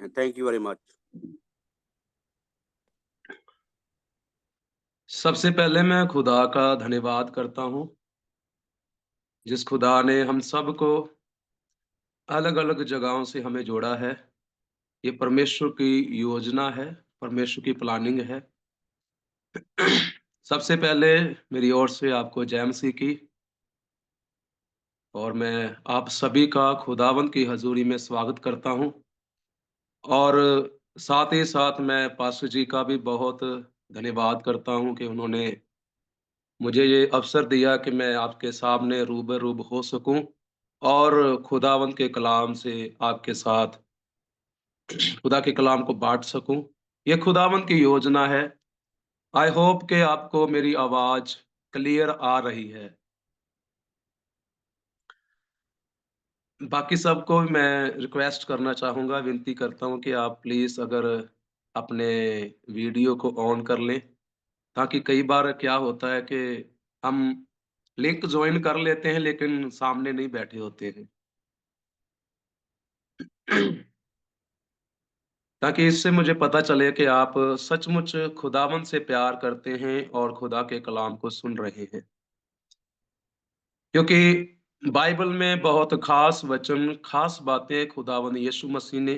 हैं। Thank you very much. सबसे पहले मैं खुदा का धन्यवाद करता हूँ, जिस खुदा ने हम सबको अलग अलग जगहों से हमें जोड़ा है। ये परमेश्वर की योजना है, परमेश्वर की प्लानिंग है। सबसे पहले मेरी ओर से आपको जय मसीह की, और मैं आप सभी का खुदावंद की हजूरी में स्वागत करता हूँ। और साथ ही साथ मैं पास्टर जी का भी बहुत धन्यवाद करता हूँ कि उन्होंने मुझे ये अवसर दिया कि मैं आपके सामने रूबरू हो सकूं और खुदावंद के कलाम से आपके साथ खुदा के कलाम को बांट सकूं। ये खुदावंद की योजना है। आई होप कि आपको मेरी आवाज क्लियर आ रही है। बाकी सबको मैं रिक्वेस्ट करना चाहूंगा, विनती करता हूं कि आप प्लीज अगर अपने वीडियो को ऑन कर लें, ताकि कई बार क्या होता है कि हम लिंक ज्वाइन कर लेते हैं लेकिन सामने नहीं बैठे होते हैं। ताकि इससे मुझे पता चले कि आप सचमुच खुदावंद से प्यार करते हैं और खुदा के कलाम को सुन रहे हैं। क्योंकि बाइबल में बहुत खास वचन, खास बातें खुदावंद यीशु मसीह ने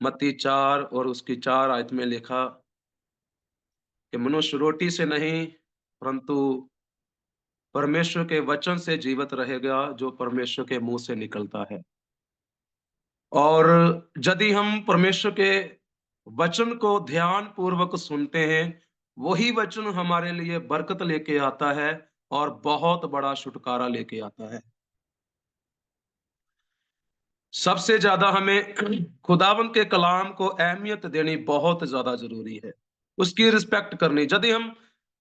मत्ती 4 और उसकी 4 आयत में लिखा कि मनुष्य रोटी से नहीं परंतु परमेश्वर के वचन से जीवित रहेगा, जो परमेश्वर के मुंह से निकलता है। और यदि हम परमेश्वर के वचन को ध्यान पूर्वक सुनते हैं, वही वचन हमारे लिए बरकत लेके आता है और बहुत बड़ा छुटकारा लेके आता है। सबसे ज्यादा हमें खुदावंद के कलाम को अहमियत देनी बहुत ज्यादा जरूरी है, उसकी रिस्पेक्ट करनी। यदि हम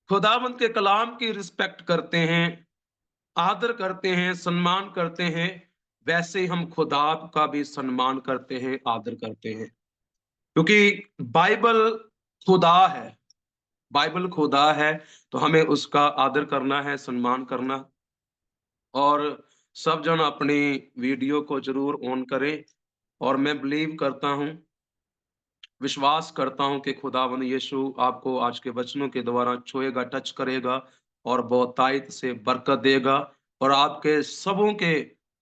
खुदावंद के कलाम की रिस्पेक्ट करते हैं, आदर करते हैं, सम्मान करते हैं, वैसे ही हम खुदा का भी सम्मान करते हैं, आदर करते हैं। क्योंकि बाइबल खुदा है, बाइबल खुदा है, तो हमें उसका आदर करना है, सम्मान करना। और सब जन अपनी वीडियो को जरूर ऑन करें। और मैं बिलीव करता हूं, विश्वास करता हूं कि खुदावंद यीशु आपको आज के वचनों के द्वारा छुएगा, टच करेगा और बहुतायत से बरकत देगा, और आपके सबों के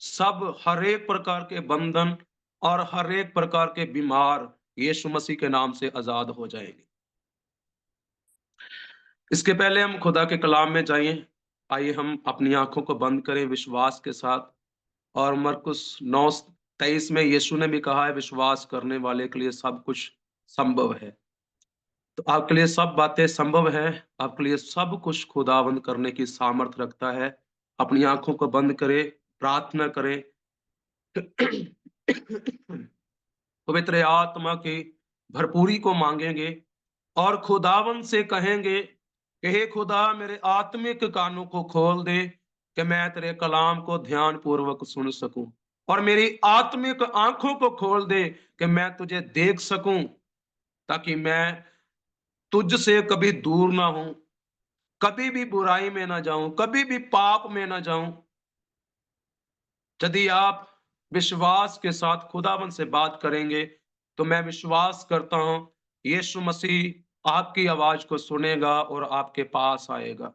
सब हर एक प्रकार के बंधन और हर एक प्रकार के बीमार यीशु मसीह के नाम से आजाद हो जाएंगे। इसके पहले हम खुदा के कलाम में जाइए। आइए हम अपनी आंखों को बंद करें विश्वास के साथ। और मरकुस 9:23 में यीशु ने भी कहा है, विश्वास करने वाले के लिए सब कुछ संभव है। तो आपके लिए सब बातें संभव है, आपके लिए सब कुछ खुदाबंद करने की सामर्थ रखता है। अपनी आंखों को बंद करें, प्रार्थना करें। पवित्र आत्मा की भरपूरी को मांगेंगे और खुदावन से कहेंगे कि हे खुदा, मेरे आत्मिक कानों को खोल दे कि मैं तेरे कलाम को ध्यान पूर्वक सुन सकूं, और मेरी आत्मिक आंखों को खोल दे कि मैं तुझे देख सकूं, ताकि मैं तुझसे कभी दूर ना हूं, कभी भी बुराई में ना जाऊं, कभी भी पाप में ना जाऊं। यदि आप विश्वास के साथ खुदावन से बात करेंगे, तो मैं विश्वास करता हूं यीशु मसीह आपकी आवाज को सुनेगा और आपके पास आएगा।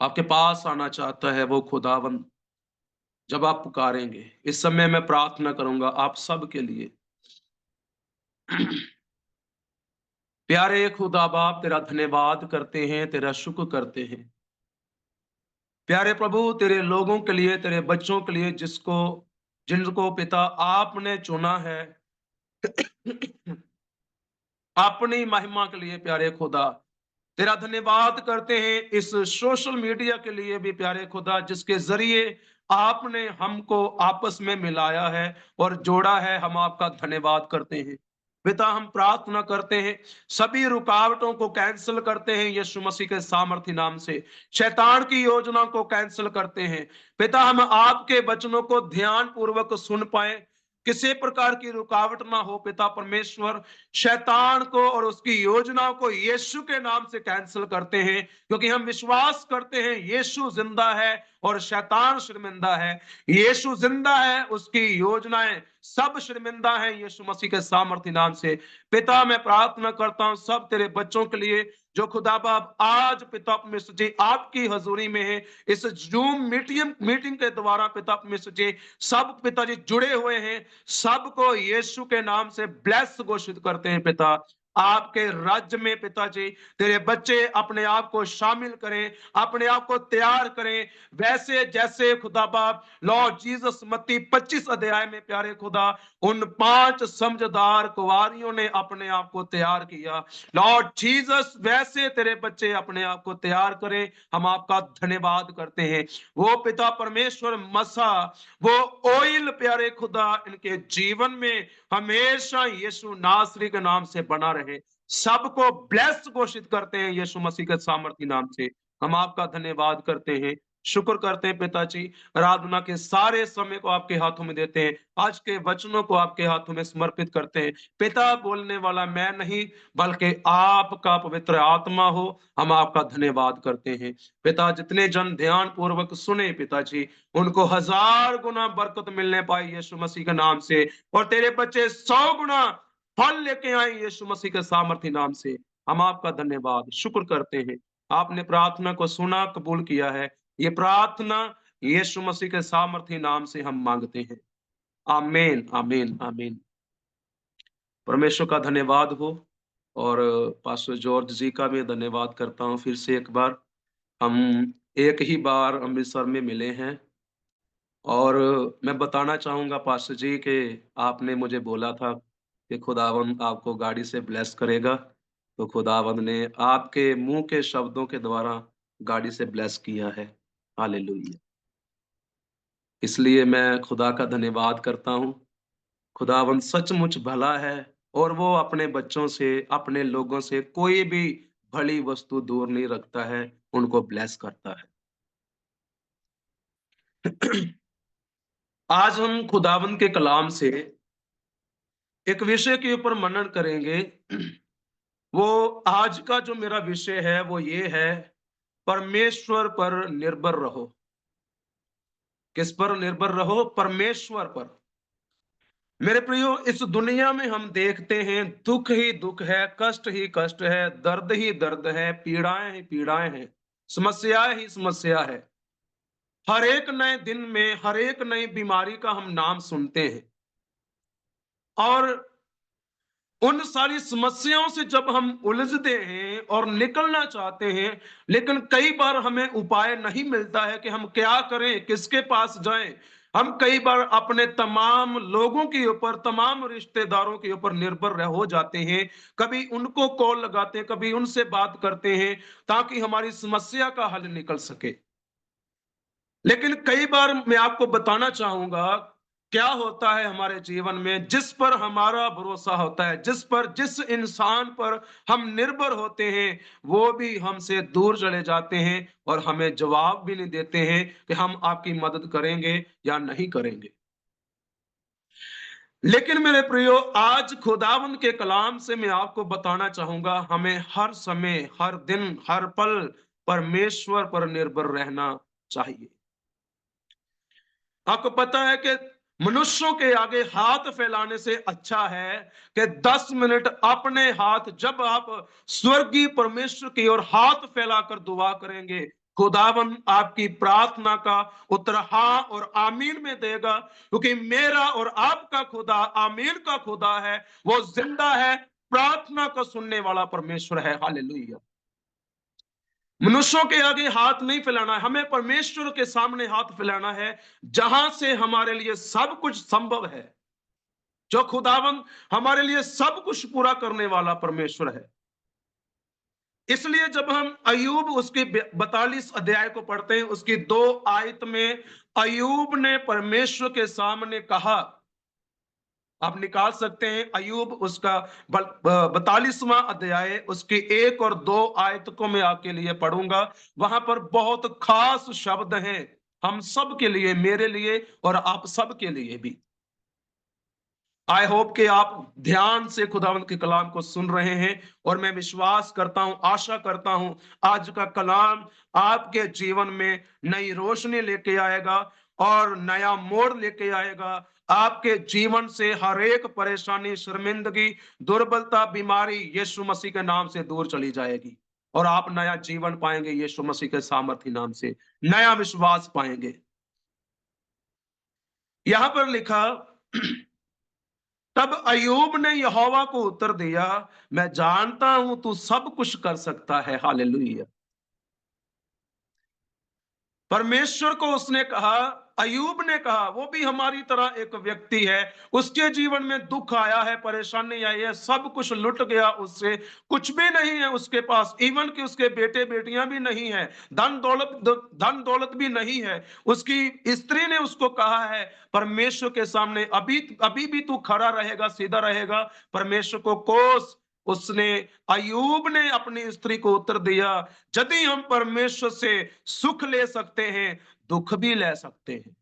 आपके पास आना चाहता है वो खुदावन, जब आप पुकारेंगे। इस समय मैं प्रार्थना करूंगा आप सब के लिए। प्यारे खुदा बाप, तेरा धन्यवाद करते हैं, तेरा शुक्र करते हैं प्यारे प्रभु, तेरे लोगों के लिए, तेरे बच्चों के लिए, जिनको पिता आपने चुना है अपनी महिमा के लिए। प्यारे खुदा, तेरा धन्यवाद करते हैं इस सोशल मीडिया के लिए भी प्यारे खुदा, जिसके जरिए आपने हमको आपस में मिलाया है और जोड़ा है। हम आपका धन्यवाद करते हैं पिता। हम प्रार्थना करते हैं, सभी रुकावटों को कैंसिल करते हैं यीशु मसीह के सामर्थ्य नाम से। शैतान की योजना को कैंसिल करते हैं पिता। हम आपके वचनों को ध्यान पूर्वक सुन पाए किसी प्रकार की रुकावट ना हो पिता परमेश्वर। शैतान को और उसकी योजनाओं को यीशु के नाम से कैंसिल करते हैं, क्योंकि हम विश्वास करते हैं यीशु जिंदा है और शैतान शर्मिंदा है। यीशु जिंदा है, उसकी योजनाएं सब शर्मिंदा हैं यीशु मसीह के सामर्थ्य नाम से। पिता मैं प्रार्थना करता हूं सब तेरे बच्चों के लिए जो खुदा बाप आज पिता परमेश्वर जी आपकी हजूरी में है, इस जूम मीटिंग के द्वारा पिता परमेश्वर जी सब पिताजी जुड़े हुए हैं, सबको यीशु के नाम से ब्लेस घोषित करते हैं पिता। आपके राज्य में पिताजी तेरे बच्चे अपने आप को शामिल करें, अपने आप को तैयार करें, वैसे जैसे खुदा बाप लॉर्ड जीसस मत्ती 25 अध्याय में प्यारे खुदा उन 5 समझदार कुंवारियों ने अपने आप को तैयार किया। लॉर्ड जीसस वैसे तेरे बच्चे अपने आप को तैयार करें, हम आपका धन्यवाद करते हैं। वो पिता परमेश्वर मसा, वो ऑयल प्यारे खुदा इनके जीवन में हमेशा यीशु नासरी के नाम से बना रहे। सबको ब्लेस घोषित करते हैं यीशु मसीह के सामर्थ्य नाम से। हम आपका धन्यवाद करते हैं, शुक्र करते हैं पिताजी। आराधना के सारे समय को आपके हाथों में देते हैं, आज के वचनों को आपके हाथों में समर्पित करते हैं पिता। बोलने वाला मैं नहीं बल्कि आपका पवित्र आत्मा हो, हम आपका धन्यवाद करते हैं पिता। जितने जन ध्यान पूर्वक सुने पिताजी, उनको 1000 गुना बरकत मिलने पाए यीशु मसीह के नाम से, और तेरे बच्चे 100 गुना फल लेके आए यीशु मसीह के सामर्थ्य नाम से। हम आपका धन्यवाद शुक्र करते हैं, आपने प्रार्थना को सुना, कबूल किया है। ये प्रार्थना यीशु मसीह के सामर्थ्य नाम से हम मांगते हैं। आमीन आमीन आमीन। परमेश्वर का धन्यवाद हो, और पास्टर जॉर्ज जी का भी धन्यवाद करता हूँ। फिर से एक बार हम एक ही बार अमृतसर में मिले हैं, और मैं बताना चाहूंगा पास्टर जी कि आपने मुझे बोला था कि खुदावंद आपको गाड़ी से ब्लेस करेगा, तो खुदावंद ने आपके मुंह के शब्दों के द्वारा गाड़ी से ब्लेस किया है। हालेलुया। इसलिए मैं खुदा का धन्यवाद करता हूँ। खुदावंद सचमुच भला है, और वो अपने बच्चों से, अपने लोगों से कोई भी भली वस्तु दूर नहीं रखता है, उनको ब्लेस करता है। आज हम खुदावंद के कलाम से एक विषय के ऊपर मनन करेंगे। वो आज का जो मेरा विषय है वो ये है, परमेश्वर पर निर्भर रहो। किस पर निर्भर रहो? परमेश्वर पर। मेरे प्रियो, इस दुनिया में हम देखते हैं दुख ही दुख है, कष्ट ही कष्ट है, दर्द ही दर्द है, पीड़ाएं ही पीड़ाएं हैं, समस्या ही समस्या है। हर एक नए दिन में हर एक नई बीमारी का हम नाम सुनते हैं, और उन सारी समस्याओं से जब हम उलझते हैं और निकलना चाहते हैं, लेकिन कई बार हमें उपाय नहीं मिलता है कि हम क्या करें, किसके पास जाएं। हम कई बार अपने तमाम लोगों के ऊपर, तमाम रिश्तेदारों के ऊपर निर्भर हो जाते हैं। कभी उनको कॉल लगाते हैं, कभी उनसे बात करते हैं, ताकि हमारी समस्या का हल निकल सके। लेकिन कई बार मैं आपको बताना चाहूंगा, क्या होता है हमारे जीवन में, जिस पर हमारा भरोसा होता है, जिस इंसान पर हम निर्भर होते हैं, वो भी हमसे दूर चले जाते हैं और हमें जवाब भी नहीं देते हैं कि हम आपकी मदद करेंगे या नहीं करेंगे। लेकिन मेरे प्रियो, आज खुदावंद के कलाम से मैं आपको बताना चाहूंगा, हमें हर समय, हर दिन, हर पल परमेश्वर पर निर्भर रहना चाहिए। आपको पता है कि मनुष्यों के आगे हाथ फैलाने से अच्छा है कि 10 मिनट अपने हाथ, जब आप स्वर्गीय परमेश्वर की ओर हाथ फैलाकर दुआ करेंगे, खुदावन आपकी प्रार्थना का उत्तर हाँ और आमीन में देगा, क्योंकि मेरा और आपका खुदा आमीन का खुदा है, वो जिंदा है, प्रार्थना को सुनने वाला परमेश्वर है। हालेलुया। मनुष्यों के आगे हाथ नहीं फैलाना है, हमें परमेश्वर के सामने हाथ फैलाना है, जहां से हमारे लिए सब कुछ संभव है। जो खुदावंद हमारे लिए सब कुछ पूरा करने वाला परमेश्वर है। इसलिए जब हम अयूब उसके 42 अध्याय को पढ़ते हैं, उसकी 2 आयत में अयूब ने परमेश्वर के सामने कहा, आप निकाल सकते हैं अयूब उसका 42वां अध्याय, उसकी 1 और 2 आयत को मैं आपके लिए पढ़ूंगा। वहां पर बहुत खास शब्द हैं हम सब के लिए, मेरे लिए और आप सब के लिए भी। आई होप कि आप ध्यान से खुदावंद के कलाम को सुन रहे हैं, और मैं विश्वास करता हूं, आशा करता हूं आज का कलाम आपके जीवन में नई रोशनी लेके आएगा और नया मोड़ लेके आएगा। आपके जीवन से हर एक परेशानी, शर्मिंदगी, दुर्बलता, बीमारी यीशु मसीह के नाम से दूर चली जाएगी, और आप नया जीवन पाएंगे यीशु मसीह के सामर्थी नाम से, नया विश्वास पाएंगे। यहां पर लिखा, तब अय्यूब ने यहोवा को उत्तर दिया, मैं जानता हूं तू सब कुछ कर सकता है। हालेलुया। परमेश्वर को उसने कहा, अय्यूब ने कहा, वो भी हमारी तरह एक व्यक्ति है, उसके जीवन में दुख आया है, परेशानी आई है, सब कुछ लुट गया उससे, कुछ भी नहीं है उसके पास, इवन कि उसके बेटे बेटियां भी नहीं है, धन दौलत भी नहीं है। उसकी स्त्री ने उसको कहा है, परमेश्वर के सामने अभी अभी भी तू खड़ा रहेगा, सीधा रहेगा, परमेश्वर को कोस। उसने, अय्यूब ने अपनी स्त्री को उत्तर दिया, यदि हम परमेश्वर से सुख ले सकते हैं, दुख भी ले सकते हैं।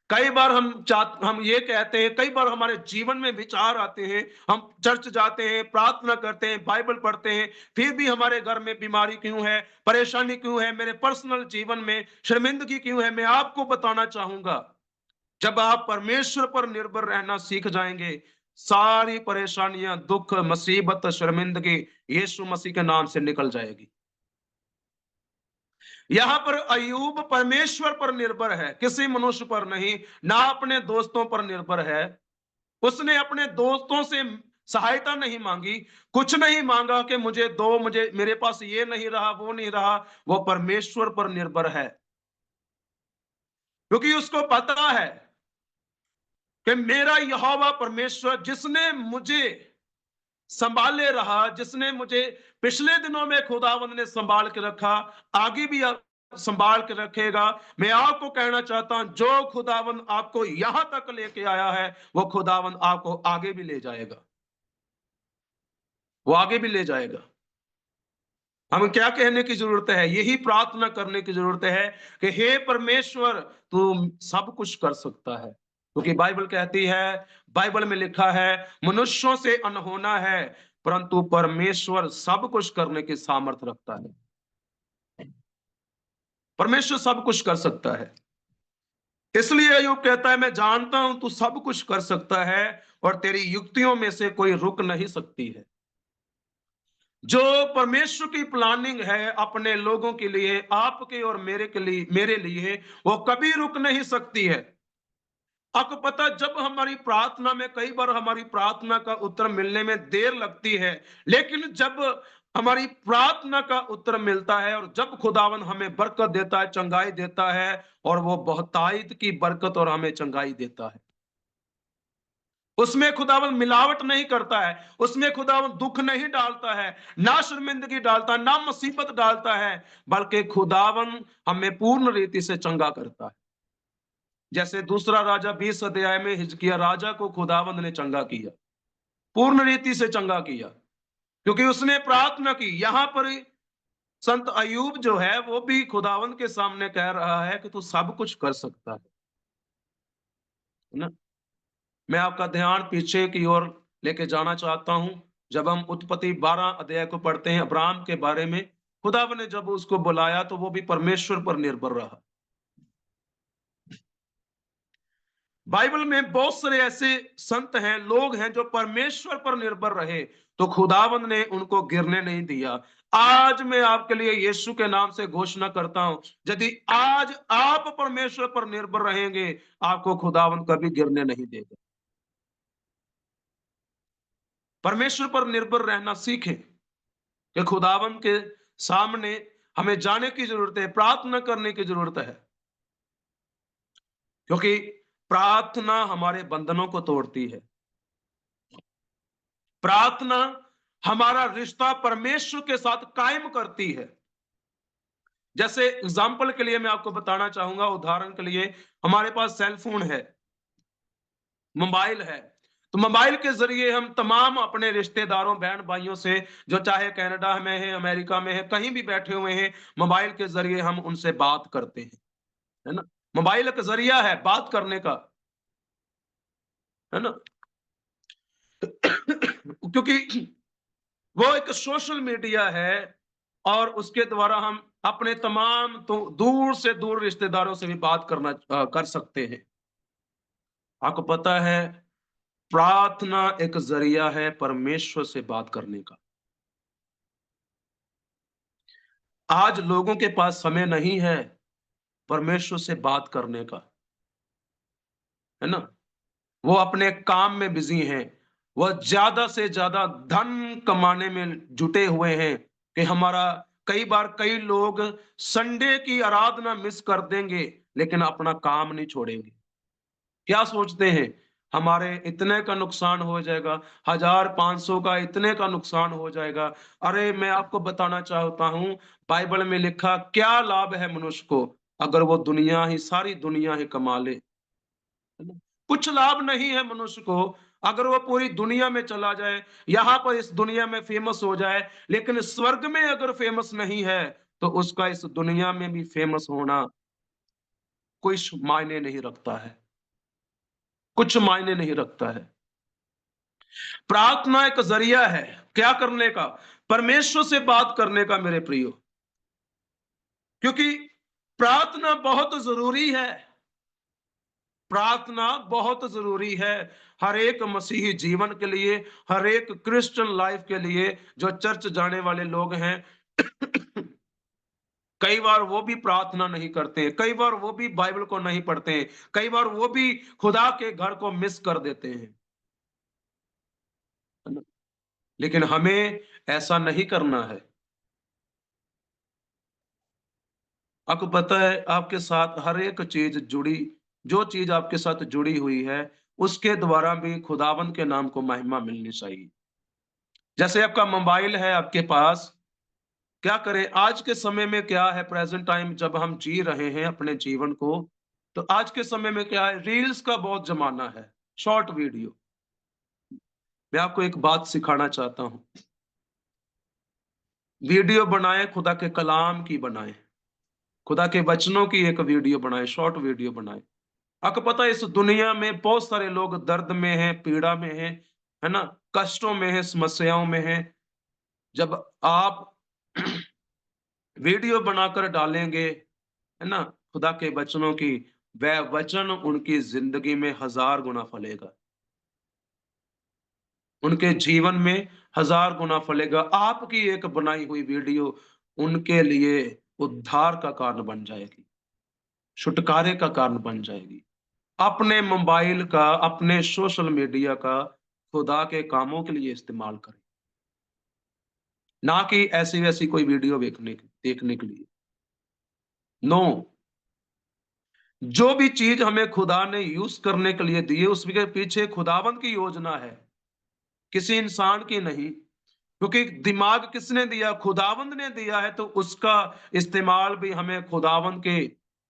कई बार हम ये कहते हैं, कई बार हमारे जीवन में विचार आते हैं, हम चर्च जाते हैं, प्रार्थना करते हैं, बाइबल पढ़ते हैं, फिर भी हमारे घर में बीमारी क्यों है, परेशानी क्यों है, मेरे पर्सनल जीवन में शर्मिंदगी क्यों है। मैं आपको बताना चाहूंगा, जब आप परमेश्वर पर निर्भर रहना सीख जाएंगे, सारी परेशानियां, दुख, मुसीबत, शर्मिंदगी यीशु मसीह के नाम से निकल जाएगी। यहां पर अय्यूब परमेश्वर पर निर्भर है, किसी मनुष्य पर नहीं, ना अपने दोस्तों पर निर्भर है। उसने अपने दोस्तों से सहायता नहीं मांगी, कुछ नहीं मांगा कि मुझे दो, मुझे, मेरे पास ये नहीं रहा, वो नहीं रहा। वो परमेश्वर पर निर्भर है, क्योंकि उसको पता है कि मेरा यहोवा परमेश्वर, जिसने मुझे संभाले रहा, जिसने मुझे पिछले दिनों में खुदावंद ने संभाल के रखा, आगे भी संभाल के रखेगा। मैं आपको कहना चाहता हूं, जो खुदावंद आपको यहां तक लेके आया है, वो खुदावंद आपको आगे भी ले जाएगा, वो आगे भी ले जाएगा। हमें क्या कहने की जरूरत है, यही प्रार्थना करने की जरूरत है कि हे परमेश्वर, तू सब कुछ कर सकता है, क्योंकि बाइबल कहती है, बाइबल में लिखा है, मनुष्यों से अनहोना है, परंतु परमेश्वर सब कुछ करने की सामर्थ्य रखता है। परमेश्वर सब कुछ कर सकता है। इसलिए अय्यूब कहता है, मैं जानता हूं तू सब कुछ कर सकता है, और तेरी युक्तियों में से कोई रुक नहीं सकती है। जो परमेश्वर की प्लानिंग है अपने लोगों के लिए, आपके और मेरे लिए, वो कभी रुक नहीं सकती है। आपको पता, जब हमारी प्रार्थना में, कई बार हमारी प्रार्थना का उत्तर मिलने में देर लगती है, लेकिन जब हमारी प्रार्थना का उत्तर मिलता है, और जब खुदावन हमें बरकत देता है, चंगाई देता है, और वो बहुतायत की बरकत और हमें चंगाई देता है, उसमें खुदावन मिलावट नहीं करता है, उसमें खुदावन दुख नहीं डालता है, ना शर्मिंदगी डालता है, ना मुसीबत डालता है, बल्कि खुदावन हमें पूर्ण रीति से चंगा करता है। जैसे दूसरा राजा 20 अध्याय में हिजकिय्याह राजा को खुदावंद ने चंगा किया, पूर्ण रीति से चंगा किया, क्योंकि उसने प्रार्थना की। यहां पर संत अयूब जो है, वो भी खुदावंद के सामने कह रहा है कि तू सब कुछ कर सकता है ना। मैं आपका ध्यान पीछे की ओर लेके जाना चाहता हूं। जब हम उत्पत्ति 12 अध्याय को पढ़ते हैं, अब्राहम के बारे में, खुदावंद ने जब उसको बुलाया, तो वो भी परमेश्वर पर निर्भर रहा। बाइबल में बहुत सारे ऐसे संत हैं, लोग हैं, जो परमेश्वर पर निर्भर रहे, तो खुदावंद ने उनको गिरने नहीं दिया। आज मैं आपके लिए यीशु के नाम से घोषणा करता हूं, यदि आज आप परमेश्वर पर निर्भर रहेंगे, आपको खुदावंद कभी गिरने नहीं देगा। परमेश्वर पर निर्भर रहना सीखें, कि खुदावंद के सामने हमें जाने की जरूरत है, प्रार्थना करने की जरूरत है, क्योंकि प्रार्थना हमारे बंधनों को तोड़ती है। प्रार्थना हमारा रिश्ता परमेश्वर के साथ कायम करती है। जैसे एग्जाम्पल के लिए मैं आपको बताना चाहूंगा, उदाहरण के लिए, हमारे पास सेल फोन है, मोबाइल है, तो मोबाइल के जरिए हम तमाम अपने रिश्तेदारों, बहन भाइयों से, जो चाहे कनाडा में है, अमेरिका में है, कहीं भी बैठे हुए हैं, मोबाइल के जरिए हम उनसे बात करते हैं, है ना। मोबाइल एक जरिया है बात करने का। है ना? क्योंकि वो एक सोशल मीडिया है और उसके द्वारा हम अपने तमाम तो दूर से दूर रिश्तेदारों से भी बात कर सकते हैं। आपको पता है, प्रार्थना एक ज़रिया है परमेश्वर से बात करने का। आज लोगों के पास समय नहीं है परमेश्वर से बात करने का, है ना? वो अपने काम में बिज़ी हैं। वह ज़्यादा से ज़्यादा धन कमाने में जुटे हुए हैं कि हमारा कई बार कई लोग संडे की आराधना मिस कर देंगे, लेकिन अपना काम नहीं छोड़ेंगे। क्या सोचते हैं? हमारे इतने का नुकसान हो जाएगा, 1000-500 का इतने का नुकसान हो जाएगा। अरे! मैं आपको बताना चाहता हूँ, बाइबल में लिखा क्या लाभ है मनुष्य को, अगर वो सारी दुनिया ही कमा ले। है ना? कुछ लाभ नहीं है मनुष्य को, अगर वो पूरी दुनिया में चला जाए, यहाँ पर इस दुनिया में फेमस हो जाए, लेकिन स्वर्ग में अगर फेमस नहीं है, तो उसका इस दुनिया में भी फेमस होना कुछ मायने नहीं रखता है, कुछ मायने नहीं रखता है। प्रार्थना एक ज़रिया है, क्या करने का? परमेश्वर से बात करने का मेरे प्रियो। क्योंकि प्रार्थना बहुत ज़रूरी है। प्रार्थना बहुत ज़रूरी है, हर एक मसीही जीवन के लिए, हर एक क्रिश्चियन लाइफ के लिए, जो चर्च जाने वाले लोग हैं। कई बार वो भी प्रार्थना नहीं करते हैं, कई बार वो भी बाइबल को नहीं पढ़ते हैं, कई बार वो भी खुदा के घर को मिस कर देते हैं, है ना? लेकिन हमें ऐसा नहीं करना है। आपको पता है, आपके साथ हर एक चीज़ जुड़ी जो चीज़ आपके साथ जुड़ी हुई है, उसके द्वारा भी खुदावंद के नाम को महिमा मिलनी चाहिए। जैसे आपका मोबाइल है आपके पास, क्या करें आज के समय में क्या है प्रेज़ेंट टाइम जब हम जी रहे हैं अपने जीवन को, तो आज के समय में क्या है रील्स का बहुत ज़माना है, शॉर्ट वीडियो। मैं आपको एक बात सिखाना चाहता हूँ, वीडियो बनाएँ खुदा के कलाम की बनाएँ, खुदा के वचनों की एक वीडियो बनाएँ, शॉर्ट वीडियो बनाएँ। आपको पता है इस दुनिया में बहुत सारे लोग दर्द में हैं, पीड़ा में हैं, है ना? कष्टों में हैं, समस्याओं में हैं। जब आप वीडियो बनाकर डालेंगे, है ना? खुदा के वचनों की, वह वचन उनकी ज़िंदगी में हज़ार गुना फलेगा। उनके जीवन में हज़ार गुना फलेगा। आपकी एक बनाई हुई वीडियो उनके लिए उद्धार का कारण बन जाएगी, छुटकारे का कारण बन जाएगी। अपने मोबाइल का, अपने सोशल मीडिया का खुदा के कामों के लिए इस्तेमाल करें, ना कि ऐसी-वैसी कोई वीडियो देखने के लिए। नो, जो भी चीज़ हमें खुदा ने यूज़ करने के लिए दी है, उसके पीछे खुदावंद की योजना है, किसी इंसान की नहीं। क्योंकि दिमाग किसने दिया? खुदावंद ने दिया है, तो उसका इस्तेमाल भी हमें खुदावंद के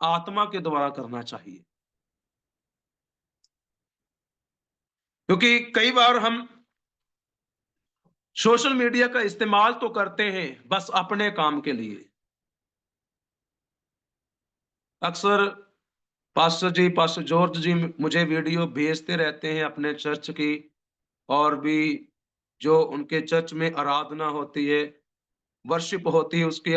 आत्मा के द्वारा करना चाहिए। क्योंकि कई बार हम सोशल मीडिया का इस्तेमाल तो करते हैं बस अपने काम के लिए। अक्सर पास्टर जॉर्ज जी मुझे वीडियो भेजते रहते हैं अपने चर्च की, और भी जो उनके चर्च में आराधना होती है, वर्शिप होती है, उसकी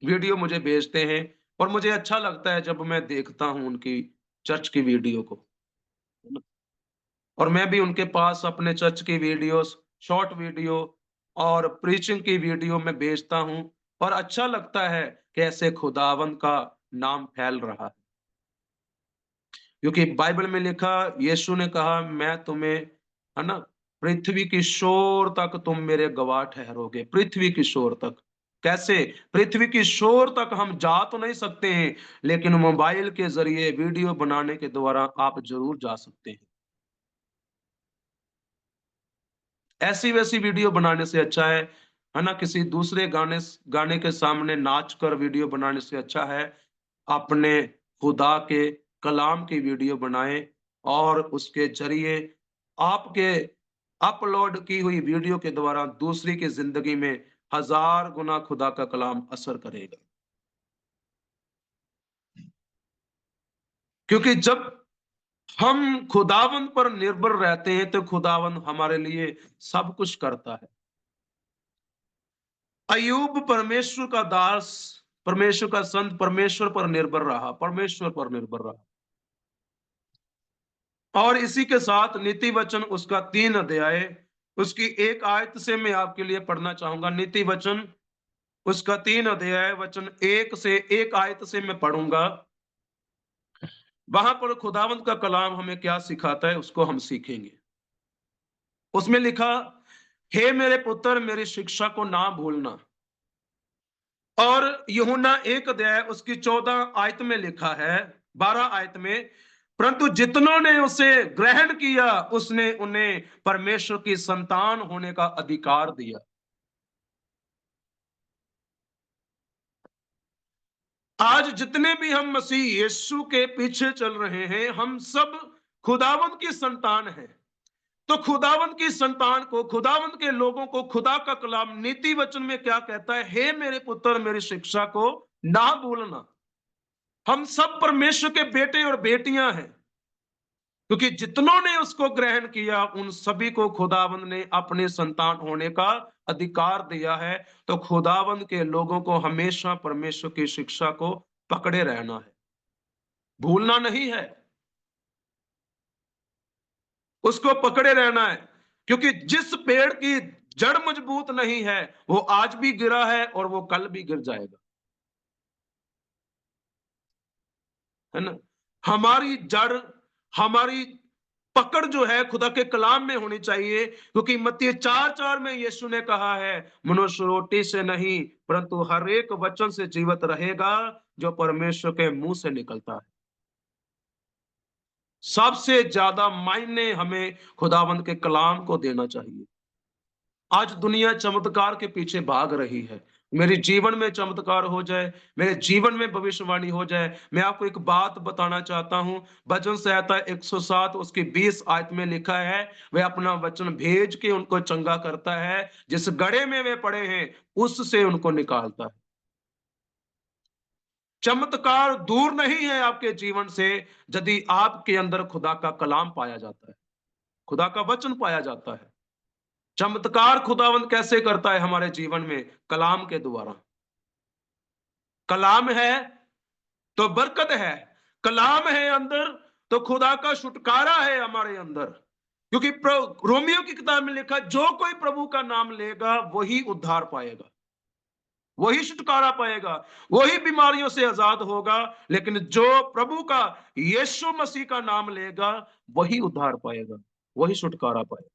वीडियो मुझे भेजते हैं और मुझे अच्छा लगता है जब मैं देखता हूँ उनकी चर्च की वीडियो को। और मैं भी उनके पास अपने चर्च की वीडियोस, शॉर्ट वीडियो और प्रीचिंग की वीडियो मैं भेजता हूँ, और अच्छा लगता है कैसे खुदावंद का नाम फैल रहा है। क्योंकि बाइबल में लिखा, यीशु ने कहा मैं तुम्हें, है ना, पृथ्वी की शोर तक तुम मेरे गवाह ठहरोगे, पृथ्वी की शोर तक। कैसे? पृथ्वी की शोर तक हम जा तो नहीं सकते हैं, लेकिन मोबाइल के ज़रिए वीडियो बनाने के द्वारा आप ज़रूर जा सकते हैं। ऐसी-वैसी वीडियो बनाने से अच्छा है ना? किसी दूसरे गाने के सामने नाचकर वीडियो बनाने से अच्छा है, अपने खुदा के कलाम की वीडियो बनाएँ और उसके ज़रिए आपके अपलोड की हुई वीडियो के द्वारा दूसरे की ज़िंदगी में हज़ार गुना खुदा का कलाम असर करेगा। क्योंकि जब हम खुदावंद पर निर्भर रहते हैं तो खुदावंद हमारे लिए सब कुछ करता है। अय्यूब परमेश्वर का दास, परमेश्वर का संत, परमेश्वर पर निर्भर रहा, परमेश्वर पर निर्भर रहा। और इसी के साथ नीति वचन उसका 3 अध्याय, उसकी 1 आयत से मैं आपके लिए पढ़ना चाहूंगा। नीति वचन उसका 3 अध्याय वचन 1 से 1 आयत से मैं पढ़ूंगा। वहां पर खुदावंत का कलाम हमें क्या सिखाता है उसको हम सीखेंगे। उसमें लिखा, हे मेरे पुत्र मेरी शिक्षा को ना भूलना। और यूहन्ना 1 अध्याय उसकी 14 आयत में लिखा है, 12 आयत में, परंतु जितनों ने उसे ग्रहण किया उसने उन्हें परमेश्वर की संतान होने का अधिकार दिया। आज जितने भी हम मसीह यीशु के पीछे चल रहे हैं, हम सब खुदावंत की संतान हैं। तो खुदावंत की संतान को, खुदावंत के लोगों को खुदा का कलाम नीति वचन में क्या कहता है? हे मेरे पुत्र मेरी शिक्षा को ना भूलना। हम सब परमेश्वर के बेटे और बेटियां हैं, क्योंकि जितनों ने उसको ग्रहण किया उन सभी को खुदावंद ने अपने संतान होने का अधिकार दिया है। तो खुदावंद के लोगों को हमेशा परमेश्वर की शिक्षा को पकड़े रहना है, भूलना नहीं है, उसको पकड़े रहना है। क्योंकि जिस पेड़ की जड़ मजबूत नहीं है वो आज भी गिरा है और वो कल भी गिर जाएगा, है ना। हमारी जड़, हमारी पकड़ जो है खुदा के कलाम में होनी चाहिए, क्योंकि मत्ती 4:4 में यीशु ने कहा है, मनुष्य रोटी से नहीं परंतु हर एक वचन से जीवित रहेगा जो परमेश्वर के मुंह से निकलता है। सबसे ज्यादा मायने हमें खुदावंद के कलाम को देना चाहिए। आज दुनिया चमत्कार के पीछे भाग रही है। मेरे जीवन में चमत्कार हो जाए, मेरे जीवन में भविष्यवाणी हो जाए। मैं आपको एक बात बताना चाहता हूं। भजन संहिता 107 उसकी 20 आयत में लिखा है, वह अपना वचन भेज के उनको चंगा करता है, जिस गड्ढे में वे पड़े हैं उससे उनको निकालता है। चमत्कार दूर नहीं है आपके जीवन से, यदि आपके अंदर खुदा का कलाम पाया जाता है, खुदा का वचन पाया जाता है। चमत्कार खुदावंद कैसे करता है हमारे जीवन में? कलाम के द्वारा। कलाम है तो बरकत है, कलाम है अंदर तो खुदा का छुटकारा है हमारे अंदर। क्योंकि रोमियो की किताब में लिखा, जो कोई प्रभु का नाम लेगा वही उद्धार पाएगा, वही छुटकारा पाएगा, वही बीमारियों से आजाद होगा। लेकिन जो प्रभु का, यीशु मसीह का नाम लेगा वही उद्धार पाएगा, वही छुटकारा पाएगा।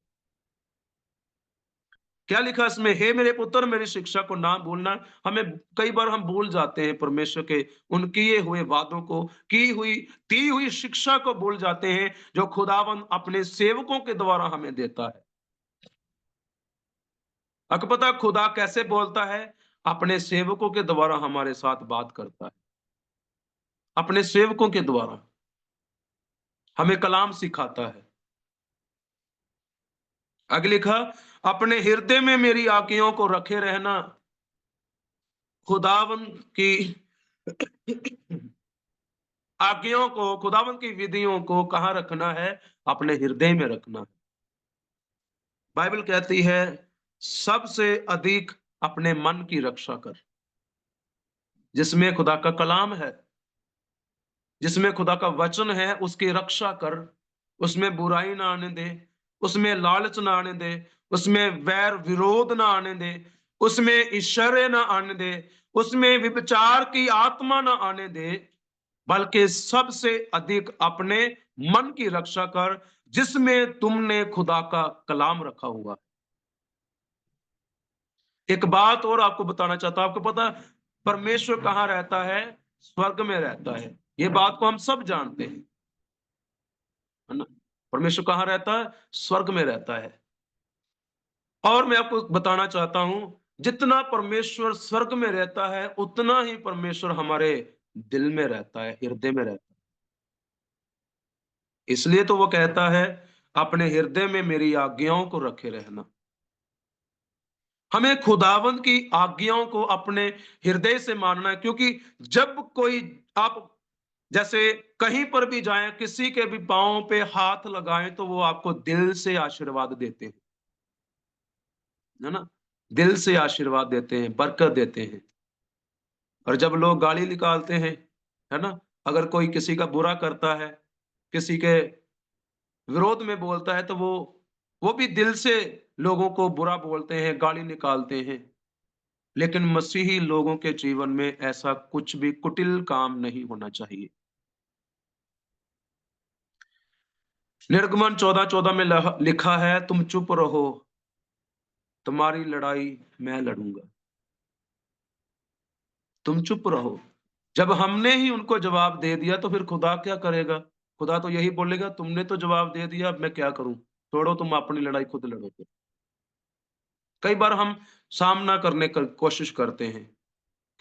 क्या लिखा इसमें? हे मेरे पुत्र मेरी शिक्षा को ना भूलना। हमें कई बार हम भूल जाते हैं परमेश्वर के उन किए हुए वादों को, की हुई दी हुई शिक्षा को भूल जाते हैं, जो खुदावन अपने सेवकों के द्वारा हमें देता है। आपको पता है खुदा कैसे बोलता है? अपने सेवकों के द्वारा हमारे साथ बात करता है, अपने सेवकों के द्वारा हमें कलाम सिखाता है। आगे लिखा, अपने हृदय में मेरी आज्ञाओं को रखे रहना। खुदावन की आज्ञाओं को, खुदावन की विधियों को कहां रखना है? अपने हृदय में रखना है। बाइबल कहती है, सबसे अधिक अपने मन की रक्षा कर, जिसमें खुदा का कलाम है, जिसमें खुदा का वचन है, उसकी रक्षा कर। उसमें बुराई ना आने दे, उसमें लालच ना आने दे, उसमें वैर विरोध ना आने दे, उसमें ईर्ष्या ना आने दे, उसमें विचार की आत्मा ना आने दे। बल्कि सबसे अधिक अपने मन की रक्षा कर, जिसमें तुमने खुदा का कलाम रखा हुआ। एक बात और आपको बताना चाहता हूं। आपको पता परमेश्वर कहां रहता है? स्वर्ग में रहता है। ये बात को हम सब जानते हैं, है ना। परमेश्वर कहां रहता है? स्वर्ग में रहता है। और मैं आपको बताना चाहता हूं, जितना परमेश्वर स्वर्ग में रहता है उतना ही परमेश्वर हमारे दिल में रहता है, हृदय में रहता है। इसलिए तो वो कहता है, अपने हृदय में मेरी आज्ञाओं को रखे रहना। हमें खुदावंद की आज्ञाओं को अपने हृदय से मानना है, क्योंकि जब कोई आप जैसे कहीं पर भी जाएं, किसी के भी पाँव पे हाथ लगाएं तो वो आपको दिल से आशीर्वाद देते हैं, है ना? दिल से आशीर्वाद देते हैं, बरकत देते हैं। और जब लोग गाली निकालते हैं, है ना? अगर कोई किसी का बुरा करता है, किसी के विरोध में बोलता है, तो वो भी दिल से लोगों को बुरा बोलते हैं, गाली निकालते हैं। लेकिन मसीही लोगों के जीवन में ऐसा कुछ भी कुटिल काम नहीं होना चाहिए। निर्गमन 14:14 में लिखा है, तुम चुप रहो, तुम्हारी लड़ाई मैं लड़ूंगा। तुम चुप रहो। जब हमने ही उनको जवाब दे दिया तो फिर खुदा क्या करेगा? खुदा तो यही बोलेगा, तुमने तो जवाब दे दिया, अब मैं क्या करूं? छोड़ो, तुम अपनी लड़ाई खुद लड़ो फिर। कई बार हम सामना करने की कोशिश करते हैं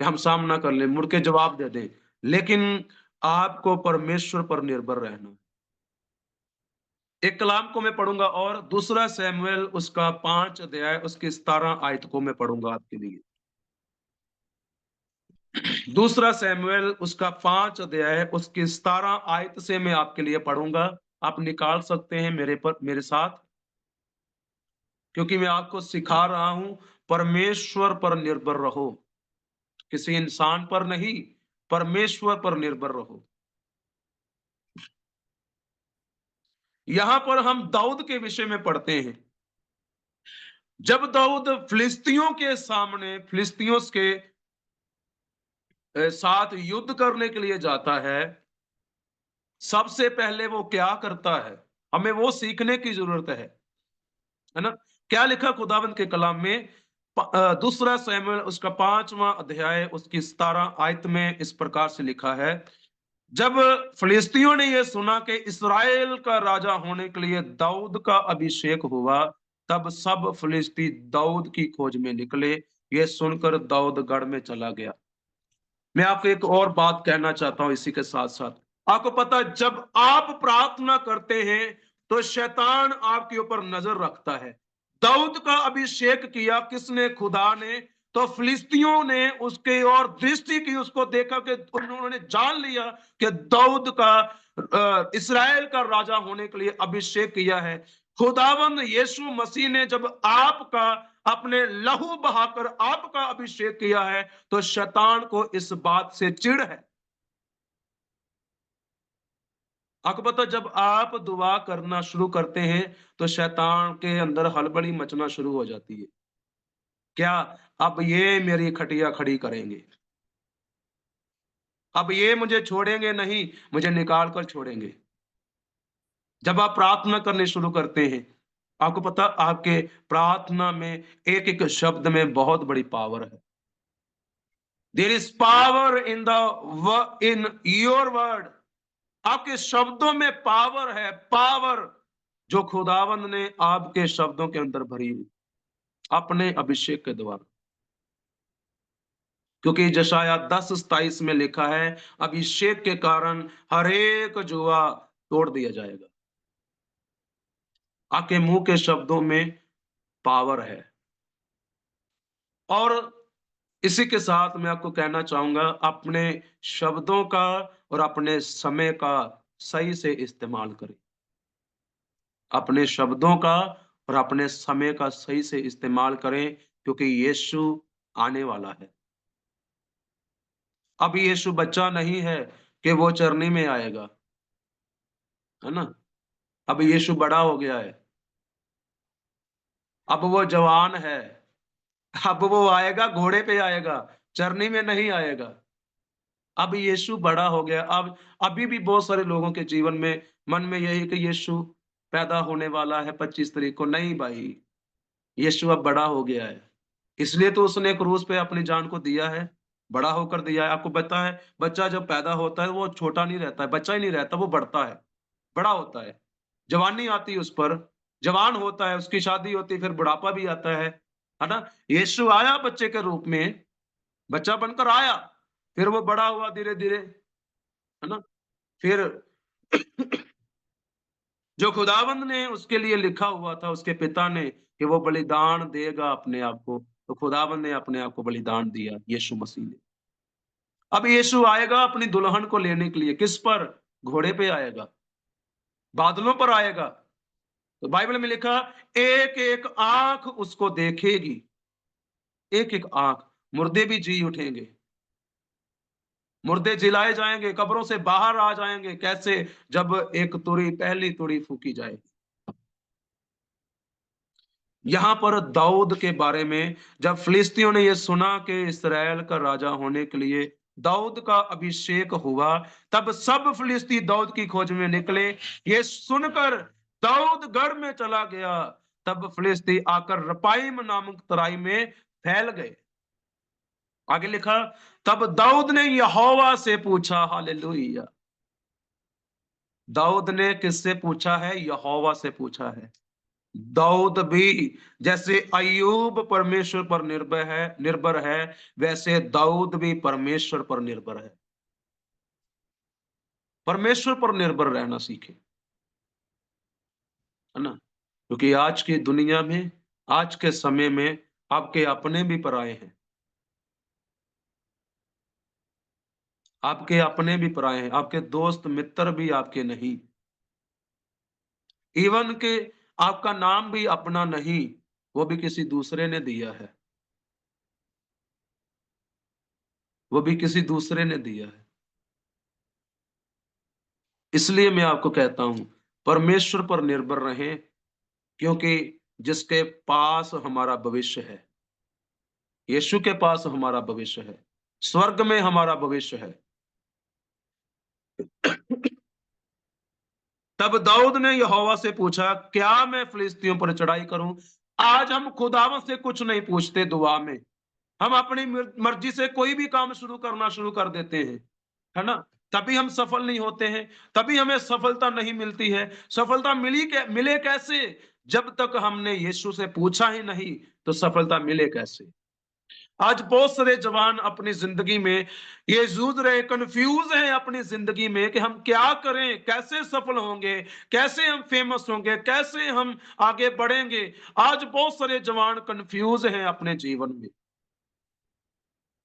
कि हम सामना कर लें, मुड़ के जवाब दे दें, लेकिन आपको परमेश्वर पर निर्भर रहना। एक कलाम को मैं पढ़ूंगा, और दूसरा शमूएल उसका 5 अध्याय उसकी 17 आयत को मैं पढ़ूंगा आपके लिए। दूसरा शमूएल उसका 5 अध्याय उसकी 17 आयत से मैं आपके लिए पढ़ूंगा। आप निकाल सकते हैं मेरे साथ, क्योंकि मैं आपको सिखा रहा हूं, परमेश्वर पर निर्भर रहो, किसी इंसान पर नहीं, परमेश्वर पर निर्भर रहो। यहां पर हम दाऊद के विषय में पढ़ते हैं। जब दाऊद फिलिस्तियों के सामने, फिलिस्तियों के साथ युद्ध करने के लिए जाता है, सबसे पहले वो क्या करता है? हमें वो सीखने की जरूरत है ना? क्या लिखा खुदावंद के कलाम में? दूसरा शमूएल उसका 5वां अध्याय उसकी 17 आयत में इस प्रकार से लिखा है, जब फिलिस्तियों ने यह सुना कि इस्राएल का राजा होने के लिए दाऊद का अभिषेक हुआ, तब सब फिलिस्ती दाऊद की खोज में निकले। यह सुनकर दाऊद गढ़ में चला गया। मैं आपको एक और बात कहना चाहता हूं इसी के साथ साथ। आपको पता है, जब आप प्रार्थना करते हैं तो शैतान आपके ऊपर नजर रखता है। दाऊद का अभिषेक किया किसने? खुदा ने। तो फिलिस्तियों ने उसके ओर दृष्टि की, उसको देखा कि उन्होंने जान लिया कि दाऊद का इस्राएल का राजा होने के लिए अभिषेक किया है। खुदावंद यीशु मसीह ने जब आपका, अपने लहू बहाकर आपका अभिषेक किया है, तो शैतान को इस बात से चिढ़ है। आपको पता, जब आप दुआ करना शुरू करते हैं तो शैतान के अंदर हड़बड़ी मचना शुरू हो जाती है। क्या? अब ये मेरी खटिया खड़ी करेंगे, अब ये मुझे छोड़ेंगे नहीं, मुझे निकाल कर छोड़ेंगे। जब आप प्रार्थना करने शुरू करते हैं, आपको पता, आपके प्रार्थना में एक एक शब्द में बहुत बड़ी पावर है। There is power in your word. आपके शब्दों में पावर है, पावर जो खुदावंद ने आपके शब्दों के अंदर भरी हुई, अपने अभिषेक के द्वारा। क्योंकि यशायाह 10:27 में लिखा है, अभिषेक के कारण हर एक जुआ तोड़ दिया जाएगा। आपके मुंह के शब्दों में पावर है। और इसी के साथ मैं आपको कहना चाहूंगा, अपने शब्दों का और अपने समय का सही से इस्तेमाल करें। अपने शब्दों का और अपने समय का सही से इस्तेमाल करें, क्योंकि यीशु आने वाला है। अब यीशु बच्चा नहीं है कि वो चरनी में आएगा, है ना? अब यीशु बड़ा हो गया है, अब वो जवान है, अब वो आएगा, घोड़े पे आएगा, चरनी में नहीं आएगा। अब यीशु बड़ा हो गया। अब अभी भी बहुत सारे लोगों के जीवन में, मन में यही है कि यीशु पैदा होने वाला है 25 तारीख को। नहीं भाई, यीशु अब बड़ा हो गया है। इसलिए तो उसने क्रूस पे अपनी जान को दिया है, बड़ा होकर दिया है। आपको पता है, बच्चा जब पैदा होता है वो छोटा नहीं रहता है, बच्चा ही नहीं रहता, वो बढ़ता है, बड़ा होता है। जवानी आती है उस पर, जवान होता है, उसकी शादी होती है, फिर बुढ़ापा भी आता है ना? यीशु आया बच्चे के रूप में, बच्चा बनकर आया, फिर वो बड़ा हुआ धीरे-धीरे, है ना? फिर जो खुदावंद ने उसके लिए लिखा हुआ था, उसके पिता ने, कि वो बलिदान देगा अपने आप को, तो खुदावंद ने अपने आप को बलिदान दिया, यीशु मसीह ने। अब यीशु आएगा अपनी दुल्हन को लेने के लिए, किस पर? घोड़े पे आएगा, बादलों पर आएगा। तो बाइबल में लिखा, एक एक आंख उसको देखेगी, एक एक आंख। मुर्दे भी जी उठेंगे, मुर्दे जिलाए जाएंगे, कब्रों से बाहर आ जाएंगे। कैसे? जब एक तुड़ी, पहली तुड़ी फूकी जाएगी। यहां पर दाऊद के बारे में, जब फिलिस्तियों ने यह सुना कि इस्राएल का राजा होने के लिए दाऊद का अभिषेक हुआ, तब सब फिलिस्ती दाऊद की खोज में निकले। ये सुनकर दाऊद गढ़ में चला गया। तब फिलिस्ती आकर रपाइम नामक तराई में फैल गए। आगे लिखा, तब दाऊद ने यहोवा से पूछा। हालेलुया। दाऊद ने किससे पूछा है? यहोवा से पूछा है। दाऊद भी जैसे अय्यूब परमेश्वर पर निर्भर है, वैसे दाऊद भी परमेश्वर पर निर्भर है। परमेश्वर पर निर्भर रहना सीखे, है ना? क्योंकि आज की दुनिया में, आज के समय में आपके अपने भी पराये हैं, आपके अपने भी पराये हैं, आपके दोस्त मित्र भी आपके नहीं। इवन के आपका नाम भी अपना नहीं, वो भी किसी दूसरे ने दिया है, वो भी किसी दूसरे ने दिया है। इसलिए मैं आपको कहता हूं, परमेश्वर पर निर्भर रहें, क्योंकि जिसके पास हमारा भविष्य है, यीशु के पास हमारा भविष्य है, स्वर्ग में हमारा भविष्य है। तब दाऊद ने यहोवा से पूछा, क्या मैं फिलिस्तियों पर चढ़ाई करूं? आज हम खुदावन से कुछ नहीं पूछते दुआ में, हम अपनी मर्जी से कोई भी काम शुरू कर देते हैं, है ना? तभी हम सफल नहीं होते हैं, तभी हमें सफलता नहीं मिलती है। सफलता मिले कैसे? जब तक हमने यीशु से पूछा ही नहीं, तो सफलता मिले कैसे? आज बहुत सारे जवान अपनी जिंदगी में ये जूझ रहे, कंफ्यूज हैं अपनी जिंदगी में कि हम क्या करें, कैसे सफल होंगे, कैसे हम फेमस होंगे, कैसे हम आगे बढ़ेंगे। आज बहुत सारे जवान कंफ्यूज हैं अपने जीवन में।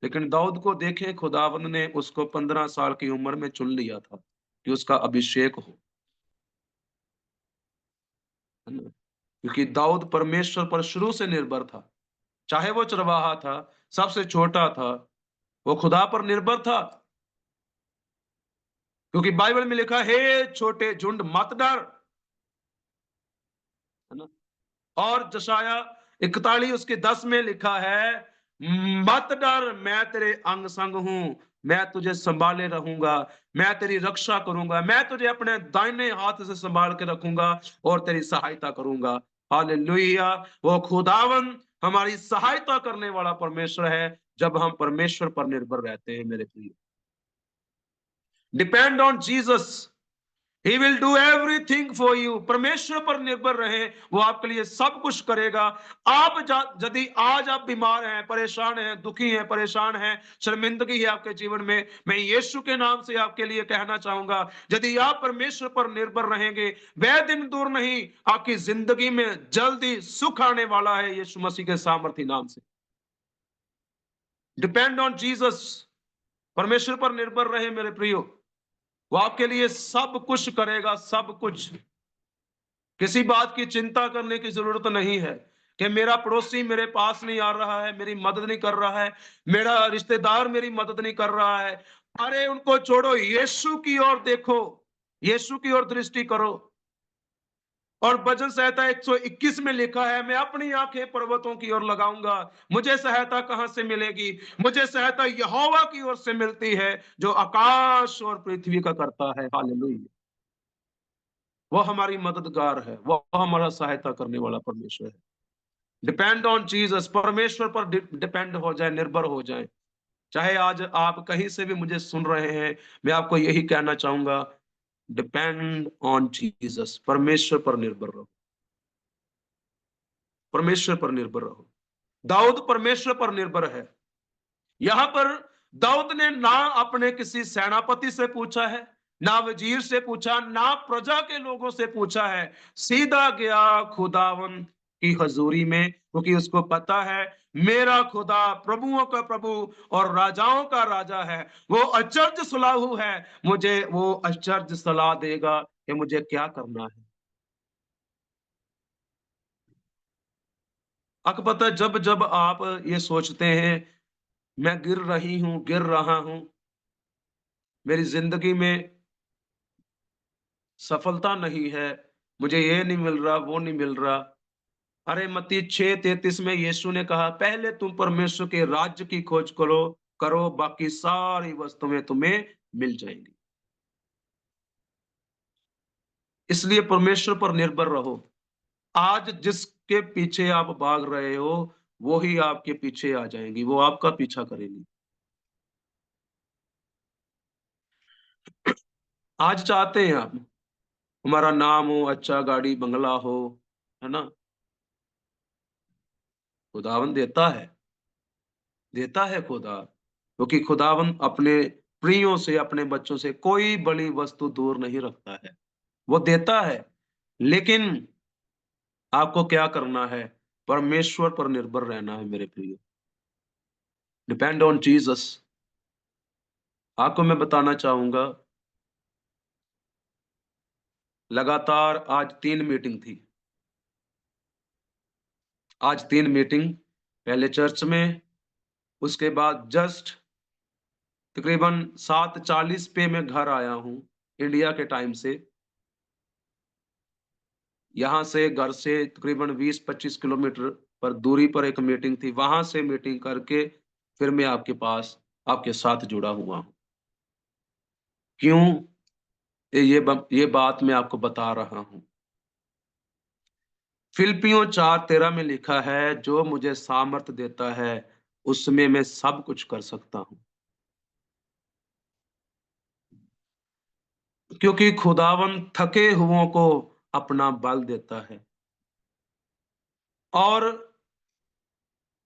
लेकिन दाऊद को देखें, खुदावंद ने उसको 15 साल की उम्र में चुन लिया था कि उसका अभिषेक हो, है ना? क्योंकि दाऊद परमेश्वर पर शुरू से निर्भर था। चाहे वो चरवाहा था, सबसे छोटा था, वो खुदा पर निर्भर था। क्योंकि बाइबल में लिखा है, छोटे झुंड मत डर, है ना? और जशाया 41 उसके 10 में लिखा है, मत डर, मैं तेरे अंग संग हूं, मैं तुझे संभाले रहूंगा, मैं तेरी रक्षा करूंगा, मैं तुझे अपने दाहिने हाथ से संभाल के रखूंगा और तेरी सहायता करूंगा। हालेलुया। वो खुदावन हमारी सहायता करने वाला परमेश्वर है, जब हम परमेश्वर पर निर्भर रहते हैं मेरे प्रिय। Depend on Jesus, He will do everything for you। परमेश्वर पर निर्भर रहें, वो आपके लिए सब कुछ करेगा। यदि आज आप बीमार हैं, परेशान हैं, दुखी हैं, परेशान हैं, शर्मिंदगी है आपके जीवन में, मैं यीशु के नाम से आपके लिए कहना चाहूंगा, यदि आप परमेश्वर पर निर्भर रहेंगे, वह दिन दूर नहीं, आपकी जिंदगी में जल्दी सुख आने वाला है यीशु मसीह के सामर्थी नाम से। डिपेंड ऑन जीसस, परमेश्वर पर निर्भर रहे मेरे प्रियो, वो आपके लिए सब कुछ करेगा, सब कुछ। किसी बात की चिंता करने की जरूरत नहीं है कि मेरा पड़ोसी मेरे पास नहीं आ रहा है, मेरी मदद नहीं कर रहा है, मेरा रिश्तेदार मेरी मदद नहीं कर रहा है। अरे उनको छोड़ो, यीशु की ओर देखो, यीशु की ओर दृष्टि करो। और भजन संहिता 121 में लिखा है, मैं अपनी आंखें पर्वतों की ओर लगाऊंगा, मुझे सहायता कहां से मिलेगी? मुझे सहायता यहोवा की ओर से मिलती है, जो आकाश और पृथ्वी का करता है। हालेलुया। वो हमारी मददगार है, वो हमारा सहायता करने वाला परमेश्वर है। डिपेंड ऑन जीसस, परमेश्वर पर डिपेंड हो जाए, निर्भर हो जाए। चाहे आज आप कहीं से भी मुझे सुन रहे हैं, मैं आपको यही कहना चाहूंगा, डिपेंड ऑन जीसस, परमेश्वर पर निर्भर रहो, परमेश्वर पर निर्भर रहो। दाऊद परमेश्वर पर निर्भर है। यहां पर दाऊद ने ना अपने किसी सेनापति से पूछा है, ना वजीर से पूछा, ना प्रजा के लोगों से पूछा है, सीधा गया खुदावन की हजूरी में, क्योंकि उसको पता है मेरा खुदा प्रभुओं का प्रभु और राजाओं का राजा है, वो आश्चर्य सुलाहू है, मुझे वो आश्चर्य सलाह देगा कि मुझे क्या करना है। आपको पता है जब जब आप ये सोचते हैं मैं गिर रही हूं, गिर रहा हूं, मेरी जिंदगी में सफलता नहीं है, मुझे ये नहीं मिल रहा, वो नहीं मिल रहा। अरे मत्ती 6:33 में यीशु ने कहा पहले तुम परमेश्वर के राज्य की खोज करो, बाकी सारी वस्तुएं तुम्हें मिल जाएंगी। इसलिए परमेश्वर पर निर्भर रहो। आज जिसके पीछे आप भाग रहे हो, वो ही आपके पीछे आ जाएंगी, वो आपका पीछा करेंगी। आज चाहते हैं आप हमारा नाम हो, अच्छा गाड़ी बंगला हो, है ना? खुदावन देता है खुदा, क्योंकि खुदावन अपने प्रियों से, अपने बच्चों से कोई बड़ी वस्तु दूर नहीं रखता है। वो देता है, लेकिन आपको क्या करना है? परमेश्वर पर निर्भर रहना है मेरे प्रियो। Depend on Jesus. आपको मैं बताना चाहूंगा, लगातार आज 3 मीटिंग थी। आज 3 मीटिंग, पहले चर्च में, उसके बाद जस्ट तकरीबन 7:40 पे मैं घर आया हूँ, इंडिया के टाइम से। यहाँ से, घर से तकरीबन 20-25 किलोमीटर पर दूरी पर एक मीटिंग थी, वहां से मीटिंग करके फिर मैं आपके पास, आपके साथ जुड़ा हुआ हूँ। क्यों? ये बात मैं आपको बता रहा हूँ। फिलिपियों 4:13 में लिखा है, जो मुझे सामर्थ देता है, उसमें मैं सब कुछ कर सकता हूँ। क्योंकि खुदावन थके हुओं को अपना बल देता है। और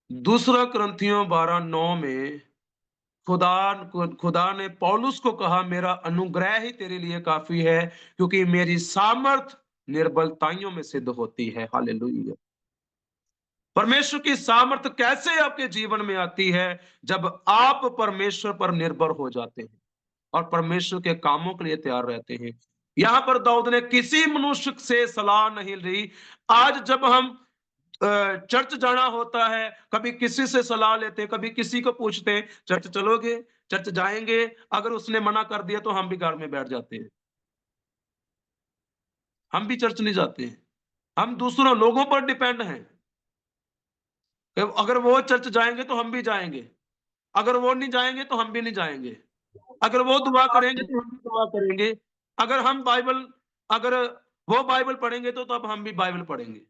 दूसरा कुरिन्थियों 12:9 में खुदा ने पौलुस को कहा, मेरा अनुग्रह ही तेरे लिए काफी है, क्योंकि मेरी सामर्थ निर्बलताइयों में सिद्ध होती है। हालेलुया। परमेश्वर की सामर्थ कैसे आपके जीवन में आती है? जब आप परमेश्वर पर निर्भर हो जाते हैं और परमेश्वर के कामों के लिए तैयार रहते हैं। यहाँ पर दाऊद ने किसी मनुष्य से सलाह नहीं ली। आज जब हम चर्च जाना होता है, कभी किसी से सलाह लेते हैं, कभी किसी को पूछते हैं, चर्च चलोगे, चर्च जाएंगे? अगर उसने मना कर दिया तो हम भी घर में बैठ जाते हैं, हम भी चर्च नहीं जाते हैं। हम दूसरों लोगों पर डिपेंड हैं कि अगर वो चर्च जाएंगे तो हम भी जाएंगे, अगर वो नहीं जाएंगे तो हम भी नहीं जाएंगे, अगर वो दुआ करेंगे तो हम भी दुआ करेंगे, अगर हम बाइबल अगर वो बाइबल पढ़ेंगे तो तब हम भी बाइबल पढ़ेंगे।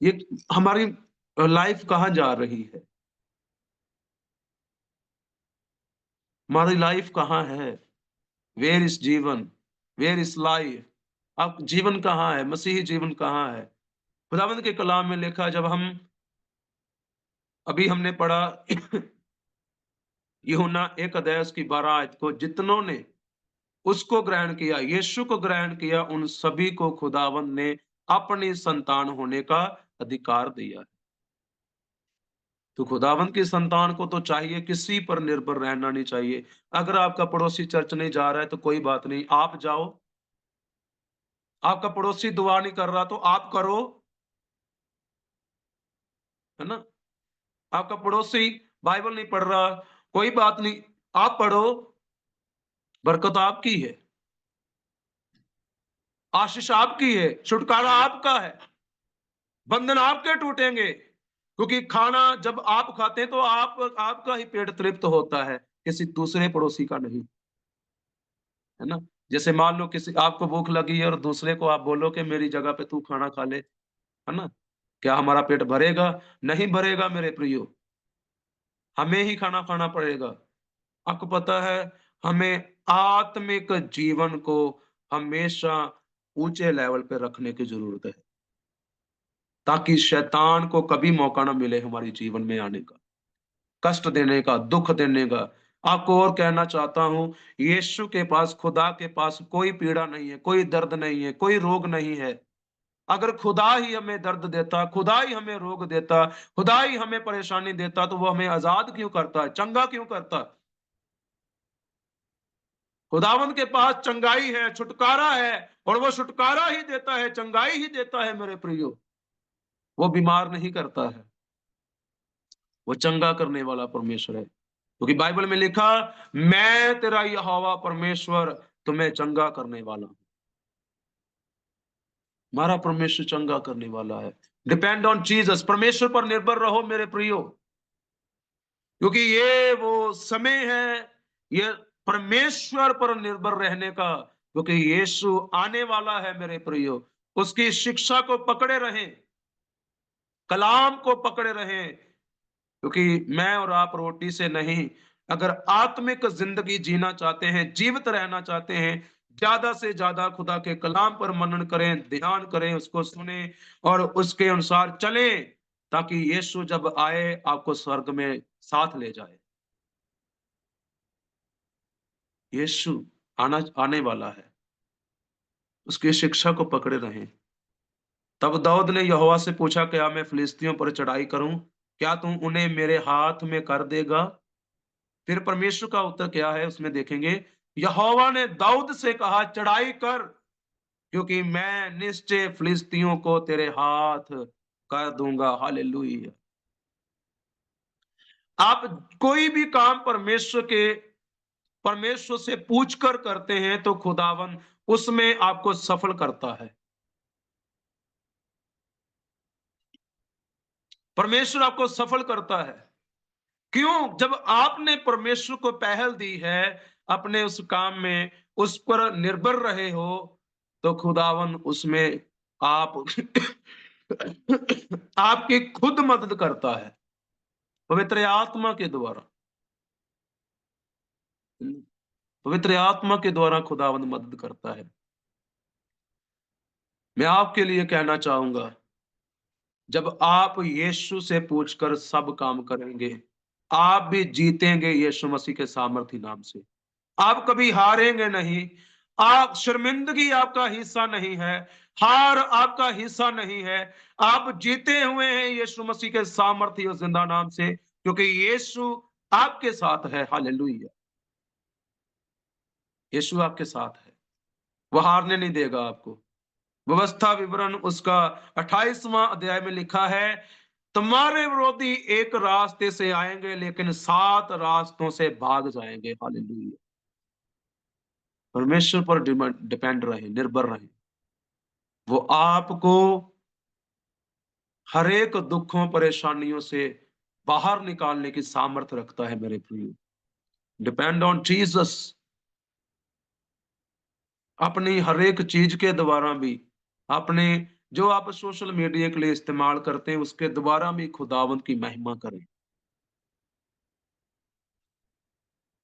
ये हमारी लाइफ कहाँ जा रही है? हमारी लाइफ कहाँ है? वेयर इज जीवन? Where is life? अब जीवन कहाँ है? मसीही जीवन कहाँ है? खुदावंद के कलाम में लिखा, जब हम अभी हमने पढ़ा यूहन्ना 1 अध्याय उसकी 12 आयत को, जितनों ने उसको ग्रहण किया, यीशु को ग्रहण किया, उन सभी को खुदावंद ने अपनी संतान होने का अधिकार दिया। तो खुदावंद की संतान को तो चाहिए किसी पर निर्भर रहना नहीं चाहिए। अगर आपका पड़ोसी चर्च नहीं जा रहा है तो कोई बात नहीं, आप जाओ। आपका पड़ोसी दुआ नहीं कर रहा तो आप करो, है ना? आपका पड़ोसी बाइबल नहीं पढ़ रहा, कोई बात नहीं, आप पढ़ो, बरकत आपकी है, आशीष आपकी है, छुटकारा आपका है, बंधन आपके टूटेंगे। क्योंकि खाना जब आप खाते हैं तो आपका ही पेट तृप्त होता है, किसी दूसरे पड़ोसी का नहीं, है ना? जैसे मान लो किसी आपको भूख लगी है और दूसरे को आप बोलो कि मेरी जगह पे तू खाना खा ले, है ना? क्या हमारा पेट भरेगा? नहीं भरेगा मेरे प्रियो, हमें ही खाना खाना पड़ेगा। आपको पता है, हमें आत्मिक जीवन को हमेशा ऊंचे लेवल पे रखने की जरूरत है, ताकि शैतान को कभी मौका ना मिले हमारे जीवन में आने का, कष्ट देने का, दुख देने का। आपको और कहना चाहता हूं, यीशु के पास, खुदा के पास कोई पीड़ा नहीं है, कोई दर्द नहीं है, कोई रोग नहीं है। अगर खुदा ही हमें दर्द देता, खुदा ही हमें रोग देता, खुदा ही हमें परेशानी देता, तो वो हमें आजाद क्यों करता है, चंगा क्यों करता? खुदावंद के पास चंगाई है, छुटकारा है, और वो छुटकारा ही देता है, चंगाई ही देता है मेरे प्रियो। वो बीमार नहीं करता है, वो चंगा करने वाला परमेश्वर है, क्योंकि बाइबल में लिखा, मैं तेरा यहोवा परमेश्वर तुम्हें चंगा करने वाला हूं। हमारा परमेश्वर चंगा करने वाला है। डिपेंड ऑन जीसस, परमेश्वर पर निर्भर रहो मेरे प्रियो, क्योंकि ये वो समय है, ये परमेश्वर पर निर्भर रहने का, क्योंकि यीशु आने वाला है मेरे प्रियो। उसकी शिक्षा को पकड़े रहें, कलाम को पकड़े रहें, क्योंकि मैं और आप रोटी से नहीं, अगर आत्मिक जिंदगी जीना चाहते हैं, जीवित रहना चाहते हैं, ज्यादा से ज्यादा खुदा के कलाम पर मनन करें, ध्यान करें, उसको सुने और उसके अनुसार चलें, ताकि यीशु जब आए आपको स्वर्ग में साथ ले जाए। यीशु आने वाला है, उसकी शिक्षा को पकड़े रहें। तब दाऊद ने यहोवा से पूछा, क्या मैं फिलिस्तियों पर चढ़ाई करूं? क्या तुम उन्हें मेरे हाथ में कर देगा? फिर परमेश्वर का उत्तर क्या है उसमें देखेंगे। यहोवा ने दाऊद से कहा, चढ़ाई कर, क्योंकि मैं निश्चय फिलिस्तियों को तेरे हाथ कर दूंगा। हालेलुया। आप कोई भी काम परमेश्वर से पूछकर करते हैं, तो खुदावन उसमें आपको सफल करता है। परमेश्वर आपको सफल करता है। क्यों? जब आपने परमेश्वर को पहल दी है, अपने उस काम में उस पर निर्भर रहे हो, तो खुदावन उसमें आप आपकी खुद मदद करता है, पवित्र आत्मा के द्वारा। पवित्र आत्मा के द्वारा खुदावन मदद करता है। मैं आपके लिए कहना चाहूंगा, जब आप यीशु से पूछकर सब काम करेंगे, आप भी जीतेंगे यीशु मसीह के सामर्थी नाम से। आप कभी हारेंगे नहीं। आप शर्मिंदगी आपका हिस्सा नहीं है, हार आपका हिस्सा नहीं है। आप जीते हुए हैं यीशु मसीह के सामर्थी और जिंदा नाम से, क्योंकि यीशु आपके साथ है। हालेलुया। यीशु आपके साथ है, वो हारने नहीं देगा आपको। व्यवस्था विवरण उसका 28वां अध्याय में लिखा है, तुम्हारे विरोधी एक रास्ते से आएंगे, लेकिन 7 रास्तों से भाग जाएंगे। हालेलुया। परमेश्वर पर डिपेंड रहे, निर्भर रहे। वो आपको हर एक दुखों परेशानियों से बाहर निकालने की सामर्थ रखता है मेरे प्रियो। Depend on Jesus. अपनी हर एक चीज के द्वारा भी, अपने जो आप सोशल मीडिया के लिए इस्तेमाल करते हैं, उसके द्वारा भी खुदावंत की महिमा करें,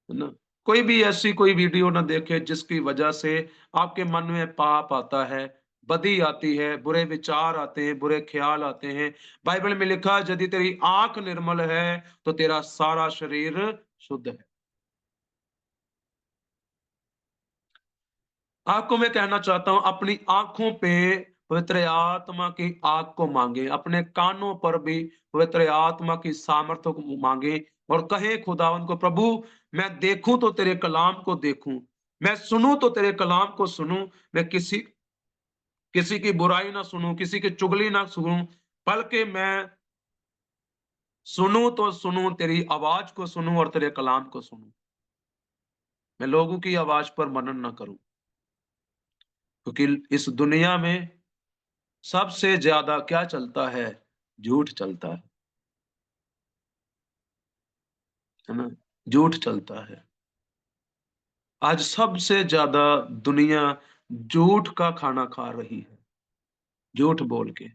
है ना? कोई भी ऐसी कोई वीडियो ना देखे जिसकी वजह से आपके मन में पाप आता है, बदी आती है, बुरे विचार आते हैं, बुरे ख्याल आते हैं। बाइबल में लिखा है, यदि तेरी आंख निर्मल है, तो तेरा सारा शरीर शुद्ध है। आपको मैं कहना चाहता हूं, अपनी आंखों पे पवित्र आत्मा की आग को मांगे, अपने कानों पर भी पवित्र आत्मा की सामर्थ्य को मांगे, और कहे खुदावन को, प्रभु मैं देखूं तो तेरे कलाम को देखूं, मैं सुनूं तो तेरे कलाम को सुनूं, मैं किसी किसी की बुराई ना सुनूं, किसी की चुगली ना सुनूं, बल्कि मैं सुनूं तो सुनूं, तेरी आवाज को सुनूं और तेरे कलाम को सुनूं। मैं लोगों की आवाज पर मनन ना करूं, क्योंकि इस दुनिया में सबसे ज्यादा क्या चलता है? झूठ चलता है ना? झूठ चलता है। आज सबसे ज्यादा दुनिया झूठ का खाना खा रही है, झूठ बोल के,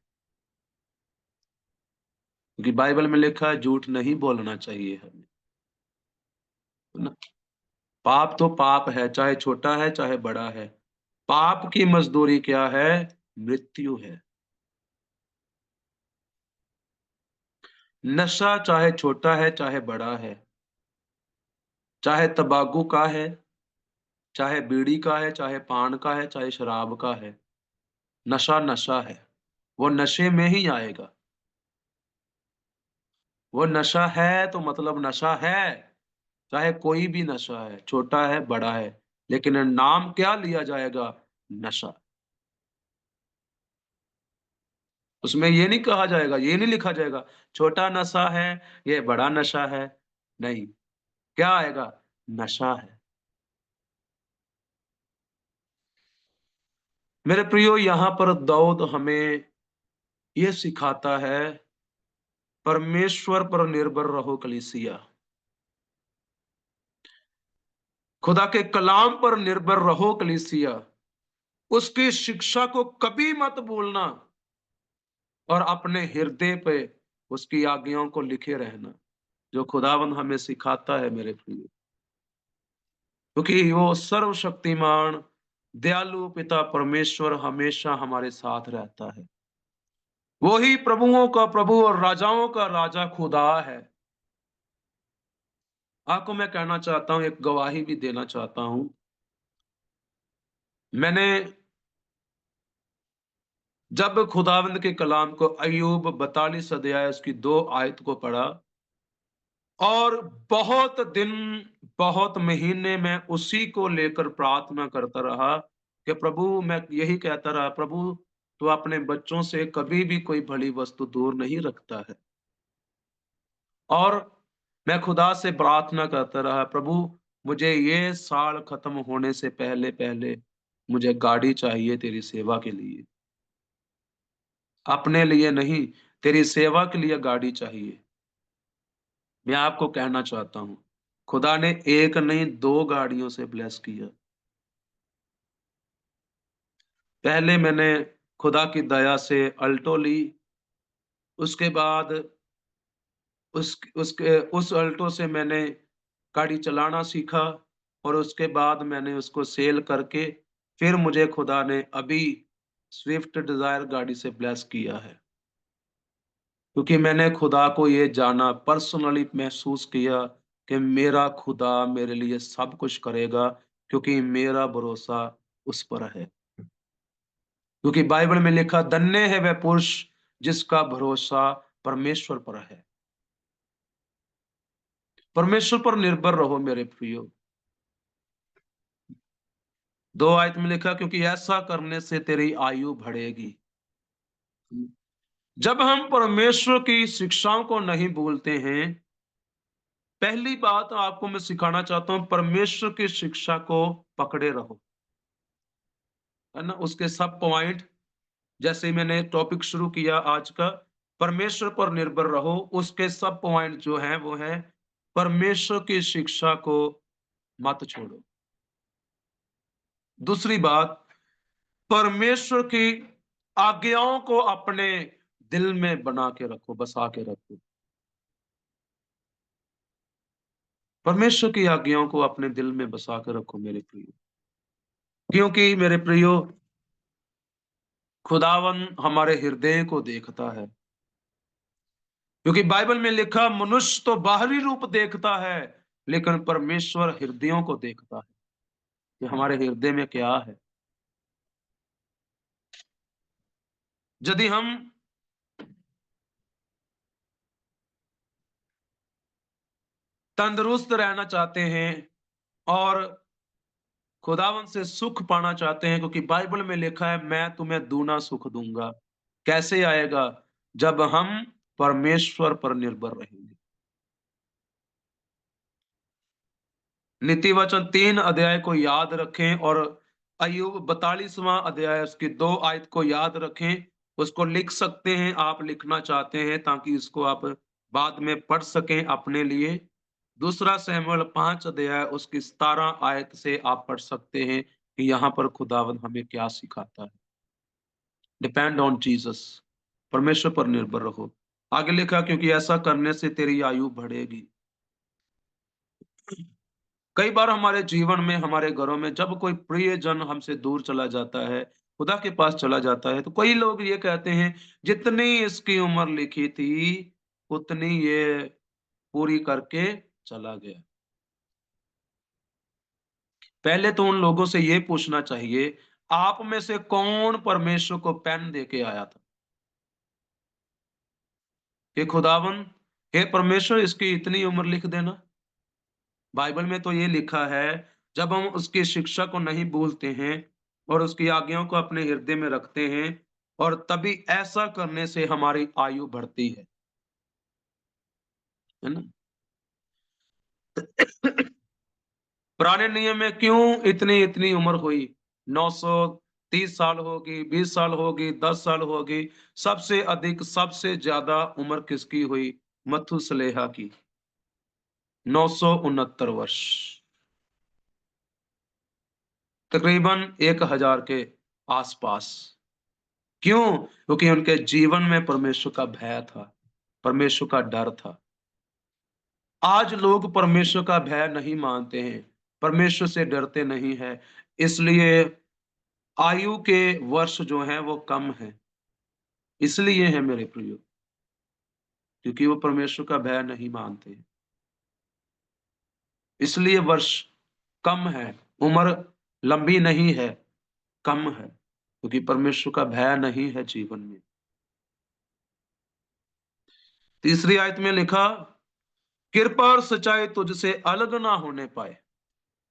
क्योंकि बाइबल में लिखा है झूठ नहीं बोलना चाहिए हमें, है ना? पाप तो पाप है, चाहे छोटा है चाहे बड़ा है। पाप की मजदूरी क्या है? मृत्यु है। नशा चाहे छोटा है चाहे बड़ा है, चाहे तंबाकू का है, चाहे बीड़ी का है, चाहे पान का है, चाहे शराब का है, नशा नशा है। वो नशे में ही आएगा। वो नशा है तो मतलब नशा है, चाहे कोई भी नशा है, छोटा है, बड़ा है, लेकिन नाम क्या लिया जाएगा? नशा। उसमें ये नहीं कहा जाएगा, ये नहीं लिखा जाएगा, छोटा नशा है, ये बड़ा नशा है, नहीं। क्या आएगा? नशा है। मेरे प्रियो, यहाँ पर दाऊद हमें ये सिखाता है, परमेश्वर पर निर्भर रहो कलीसिया। खुदा के कलाम पर निर्भर रहो कलीसिया। उसकी शिक्षा को कभी मत भूलना और अपने हृदय पे उसकी आज्ञाओं को लिखे रहना, जो खुदावन हमें सिखाता है मेरे प्रियो। क्योंकि वो सर्वशक्तिमान दयालु पिता परमेश्वर हमेशा हमारे साथ रहता है। वो ही प्रभुओं का प्रभु और राजाओं का राजा खुदा है। आपको मैं कहना चाहता हूं, एक गवाही भी देना चाहता हूं। मैंने जब खुदावंद के कलाम को अय्यूब 42 अध्याय उसकी 2 आयत को पढ़ा और बहुत दिन, बहुत महीने में उसी को लेकर प्रार्थना करता रहा कि प्रभु, मैं यही कहता रहा, प्रभु तो अपने बच्चों से कभी भी कोई भली वस्तु दूर नहीं रखता है। और मैं खुदा से प्रार्थना करता रहा, प्रभु मुझे ये साल खत्म होने से पहले पहले मुझे गाड़ी चाहिए तेरी सेवा के लिए। अपने लिए नहीं, तेरी सेवा के लिए गाड़ी चाहिए। मैं आपको कहना चाहता हूँ, खुदा ने एक नहीं 2 गाड़ियों से ब्लेस किया। पहले मैंने खुदा की दया से अल्टो ली, उसके बाद उस अल्टो से मैंने गाड़ी चलाना सीखा और उसके बाद मैंने उसको सेल करके फिर मुझे खुदा ने अभी स्विफ्ट डिज़ायर गाड़ी से ब्लेस किया है। क्योंकि मैंने खुदा को ये जाना, पर्सनली महसूस किया कि मेरा खुदा मेरे लिए सब कुछ करेगा, क्योंकि मेरा भरोसा उस पर है। क्योंकि बाइबल में लिखा, धन्य है वह पुरुष जिसका भरोसा परमेश्वर पर है। परमेश्वर पर निर्भर रहो मेरे प्रियो। 2 आयत में लिखा, क्योंकि ऐसा करने से तेरी आयु बढ़ेगी। जब हम परमेश्वर की शिक्षाओं को नहीं भूलते हैं, पहली बात आपको मैं सिखाना चाहता हूं, परमेश्वर की शिक्षा को पकड़े रहो, है ना? उसके सब पॉइंट, जैसे मैंने टॉपिक शुरू किया आज का, परमेश्वर पर निर्भर रहो, उसके सब पॉइंट जो हैं वो है, परमेश्वर की शिक्षा को मत छोड़ो। दूसरी बात, परमेश्वर की आज्ञाओं को अपने दिल में बना के रखो, बसा के रखो। परमेश्वर की आज्ञाओं को अपने दिल में बसा के रखो मेरे प्रियो। क्योंकि मेरे प्रियो, खुदावन हमारे हृदय को देखता है। क्योंकि बाइबल में लिखा, मनुष्य तो बाहरी रूप देखता है, लेकिन परमेश्वर हृदयों को देखता है कि हमारे हृदय में क्या है। यदि हम तंदुरुस्त रहना चाहते हैं और खुदावन से सुख पाना चाहते हैं, क्योंकि बाइबल में लिखा है, मैं तुम्हें दूना सुख दूंगा। कैसे आएगा? जब हम परमेश्वर पर निर्भर रहेंगे। नीति वचन 3 अध्याय को याद रखें और अय्यूब 42वां अध्याय उसकी 2 आयत को याद रखें। उसको लिख सकते हैं, आप लिखना चाहते हैं ताकि इसको आप बाद में पढ़ सकें अपने लिए। दूसरा शमूएल 5 अध्याय उसकी 17 आयत से आप पढ़ सकते हैं कि यहाँ पर खुदावंद हमें क्या सिखाता है। डिपेंड ऑन जीसस, परमेश्वर पर निर्भर रहो। आगे लिखा, क्योंकि ऐसा करने से तेरी आयु बढ़ेगी। कई बार हमारे जीवन में, हमारे घरों में जब कोई प्रियजन हमसे दूर चला जाता है, खुदा के पास चला जाता है, तो कई लोग ये कहते हैं, जितनी इसकी उम्र लिखी थी उतनी ये पूरी करके चला गया। पहले तो उन लोगों से ये पूछना चाहिए, आप में से कौन परमेश्वर को पेन दे के आया था? कि खुदावन, हे परमेश्वर, इसकी इतनी उम्र लिख देना। बाइबल में तो ये लिखा है, जब हम उसकी शिक्षा को नहीं भूलते हैं और उसकी आज्ञाओं को अपने हृदय में रखते हैं, और तभी ऐसा करने से हमारी आयु बढ़ती है ना। पुराने नियम में क्यों इतनी इतनी उम्र हुई? 930 साल होगी, 20 साल होगी, 10 साल होगी। सबसे अधिक, सबसे ज्यादा उम्र किसकी हुई? मथुसलेहा की, 969 वर्ष, तकरीबन 1000 के आसपास। क्यों? क्योंकि उनके जीवन में परमेश्वर का भय था, परमेश्वर का डर था। आज लोग परमेश्वर का भय नहीं मानते हैं, परमेश्वर से डरते नहीं है, इसलिए आयु के वर्ष जो हैं वो कम हैं। इसलिए है मेरे प्रियो, क्योंकि वो परमेश्वर का भय नहीं मानते। इसलिए वर्ष कम है, उम्र लंबी नहीं है, कम है, क्योंकि परमेश्वर का भय नहीं है जीवन में। तीसरी आयत में लिखा, कृपा और सच्चाई तुझसे अलग ना होने पाए।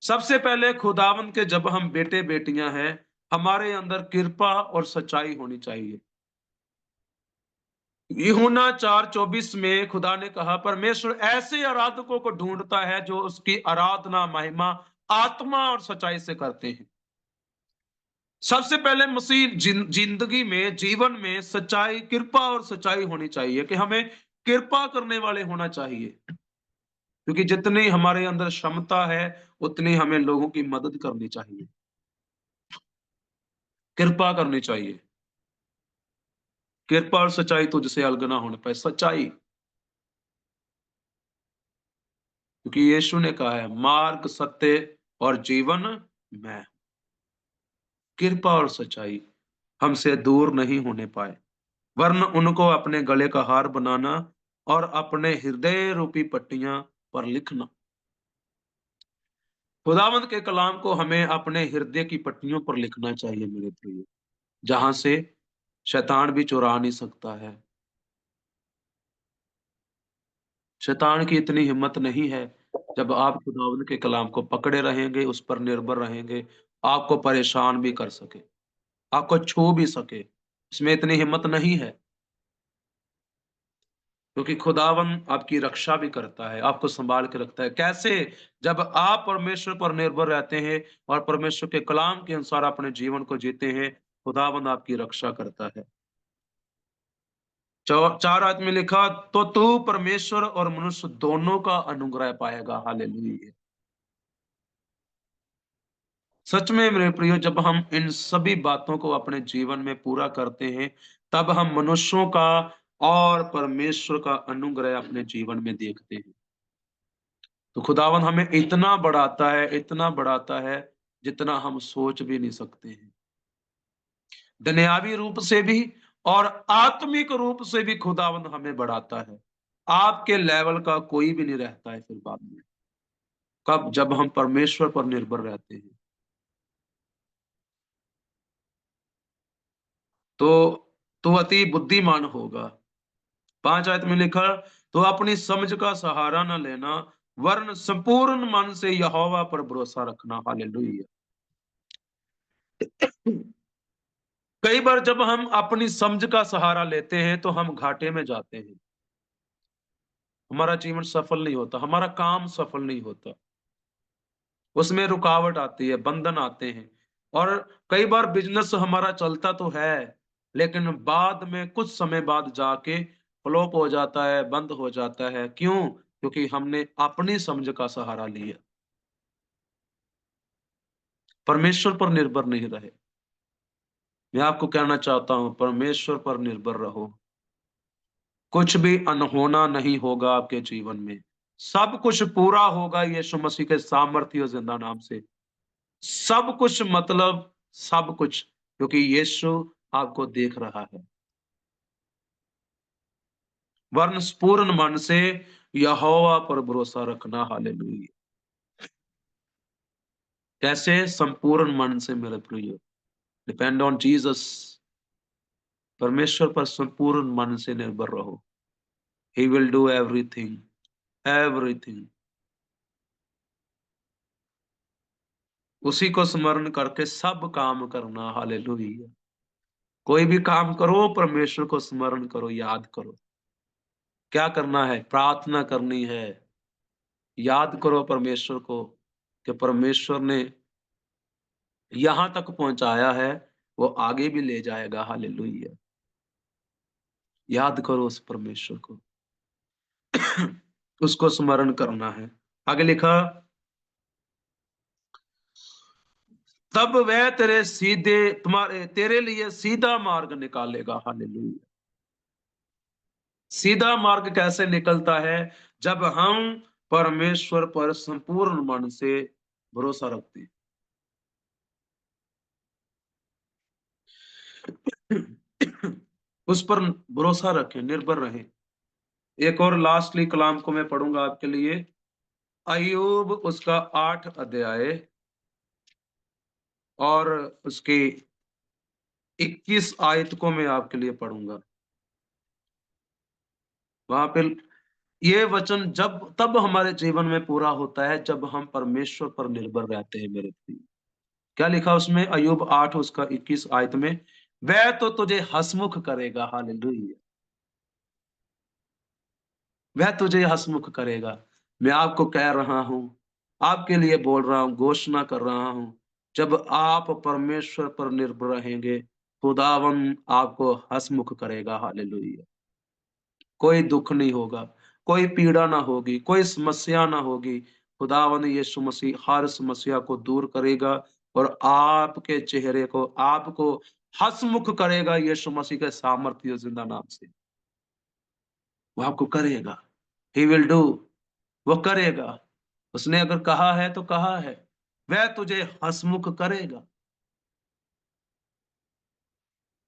सबसे पहले खुदावंद के जब हम बेटे बेटियां हैं, हमारे अंदर कृपा और सच्चाई होनी चाहिए। यूहन्ना 4:24 में खुदा ने कहा, परमेश्वर ऐसे आराधकों को ढूंढता है जो उसकी आराधना महिमा आत्मा और सच्चाई से करते हैं। सबसे पहले मसीह जिंदगी में, जीवन में सच्चाई, कृपा और सच्चाई होनी चाहिए, कि हमें कृपा करने वाले होना चाहिए, क्योंकि जितनी हमारे अंदर क्षमता है उतनी हमें लोगों की मदद करनी चाहिए, कृपा करनी चाहिए। कृपा और सच्चाई तुझसे अलग ना होने पाए। सच्चाई, क्योंकि यीशु ने कहा है, मार्ग, सत्य और जीवन मैं। कृपा और सच्चाई हमसे दूर नहीं होने पाए, वरन उनको अपने गले का हार बनाना और अपने हृदय रूपी पट्टियां पर लिखना। खुदावंद के कलाम को हमें अपने हृदय की पट्टियों पर लिखना चाहिए मेरे प्रिय, जहां से शैतान भी चुरा नहीं सकता है। शैतान की इतनी हिम्मत नहीं है। जब आप खुदावंद के कलाम को पकड़े रहेंगे, उस पर निर्भर रहेंगे, आपको परेशान भी कर सके, आपको छू भी सके, इसमें इतनी हिम्मत नहीं है। क्योंकि खुदावन आपकी रक्षा भी करता है, आपको संभाल के रखता है। कैसे? जब आप परमेश्वर पर निर्भर रहते हैं और परमेश्वर के कलाम के अनुसार अपने जीवन को जीते हैं, खुदावन आपकी रक्षा करता है। 4 आयत में लिखा, तो तू परमेश्वर और मनुष्य दोनों का अनुग्रह पाएगा। हालेलुया। सच में मेरे प्रियो, जब हम इन सभी बातों को अपने जीवन में पूरा करते हैं, तब हम मनुष्यों का और परमेश्वर का अनुग्रह अपने जीवन में देखते हैं। तो खुदावन हमें इतना बढ़ाता है, इतना बढ़ाता है, जितना हम सोच भी नहीं सकते हैं। दुनियावी रूप से भी और आत्मिक रूप से भी खुदावन हमें बढ़ाता है। आपके लेवल का कोई भी नहीं रहता है फिर बाद में। कब? जब हम परमेश्वर पर निर्भर रहते हैं। तो तू अति बुद्धिमान होगा। 5 आयत में लिखा, तो अपनी समझ का सहारा न लेना, वरन संपूर्ण मन से यहोवा पर भरोसा रखना। हालेलुया। कई बार जब हम अपनी समझ का सहारा लेते हैं तो हम घाटे में जाते हैं, हमारा जीवन सफल नहीं होता, हमारा काम सफल नहीं होता, उसमें रुकावट आती है, बंधन आते हैं। और कई बार बिजनेस हमारा चलता तो है, लेकिन बाद में कुछ समय बाद जाके फ्लॉप हो जाता है, बंद हो जाता है। क्यों? क्योंकि हमने अपनी समझ का सहारा लिया, परमेश्वर पर निर्भर नहीं रहे। मैं आपको कहना चाहता हूं, परमेश्वर पर निर्भर रहो। कुछ भी अनहोना नहीं होगा आपके जीवन में। सब कुछ पूरा होगा यीशु मसीह के सामर्थ्य और जिंदा नाम से। सब कुछ, मतलब सब कुछ, क्योंकि यीशु आपको देख रहा है। वरन पूर्ण मन से यहोवा पर भरोसा रखना। हालेलुया। कैसे? संपूर्ण मन से मेरे प्रिय। Depend on Jesus. परमेश्वर पर संपूर्ण मन से निर्भर रहो। He will do everything, everything. उसी को स्मरण करके सब काम करना। हालेलुया। कोई भी काम करो, परमेश्वर को स्मरण करो, याद करो। क्या करना है? प्रार्थना करनी है। याद करो परमेश्वर को कि परमेश्वर ने यहाँ तक पहुँचाया है, वो आगे भी ले जाएगा। हालेलुया। याद करो उस परमेश्वर को। उसको स्मरण करना है। आगे लिखा, तब वह तेरे लिए सीधा मार्ग निकालेगा। हालेलुया। सीधा मार्ग कैसे निकलता है? जब हम परमेश्वर पर संपूर्ण मन से भरोसा रखते हैं। उस पर भरोसा रखें, निर्भर रहें। एक और लास्टली कलाम को मैं पढ़ूंगा आपके लिए। अय्यूब उसका 8 अध्याय और उसकी 21 आयत को मैं आपके लिए पढ़ूंगा। वहां पे ये वचन जब तब हमारे जीवन में पूरा होता है जब हम परमेश्वर पर निर्भर रहते हैं। मेरे प्रिय, क्या लिखा उसमें? अय्यूब 8 उसका 21 आयत में, वह तो तुझे हसमुख करेगा। हालेलुया। वह तुझे हसमुख करेगा। मैं आपको कह रहा हूं, आपके लिए बोल रहा हूं, घोषणा कर रहा हूं, जब आप परमेश्वर पर निर्भर रहेंगे, खुदावन आपको हसमुख करेगा। हालेलुया। कोई दुख नहीं होगा, कोई पीड़ा ना होगी, कोई समस्या ना होगी। खुदावंद यीशु मसीह हर समस्या को दूर करेगा और आपके चेहरे को, आपको हंसमुख करेगा यीशु मसीह के सामर्थ्य जिंदा नाम से। वो आपको करेगा। He will do. वो करेगा। उसने अगर कहा है तो कहा है, वह तुझे हंसमुख करेगा।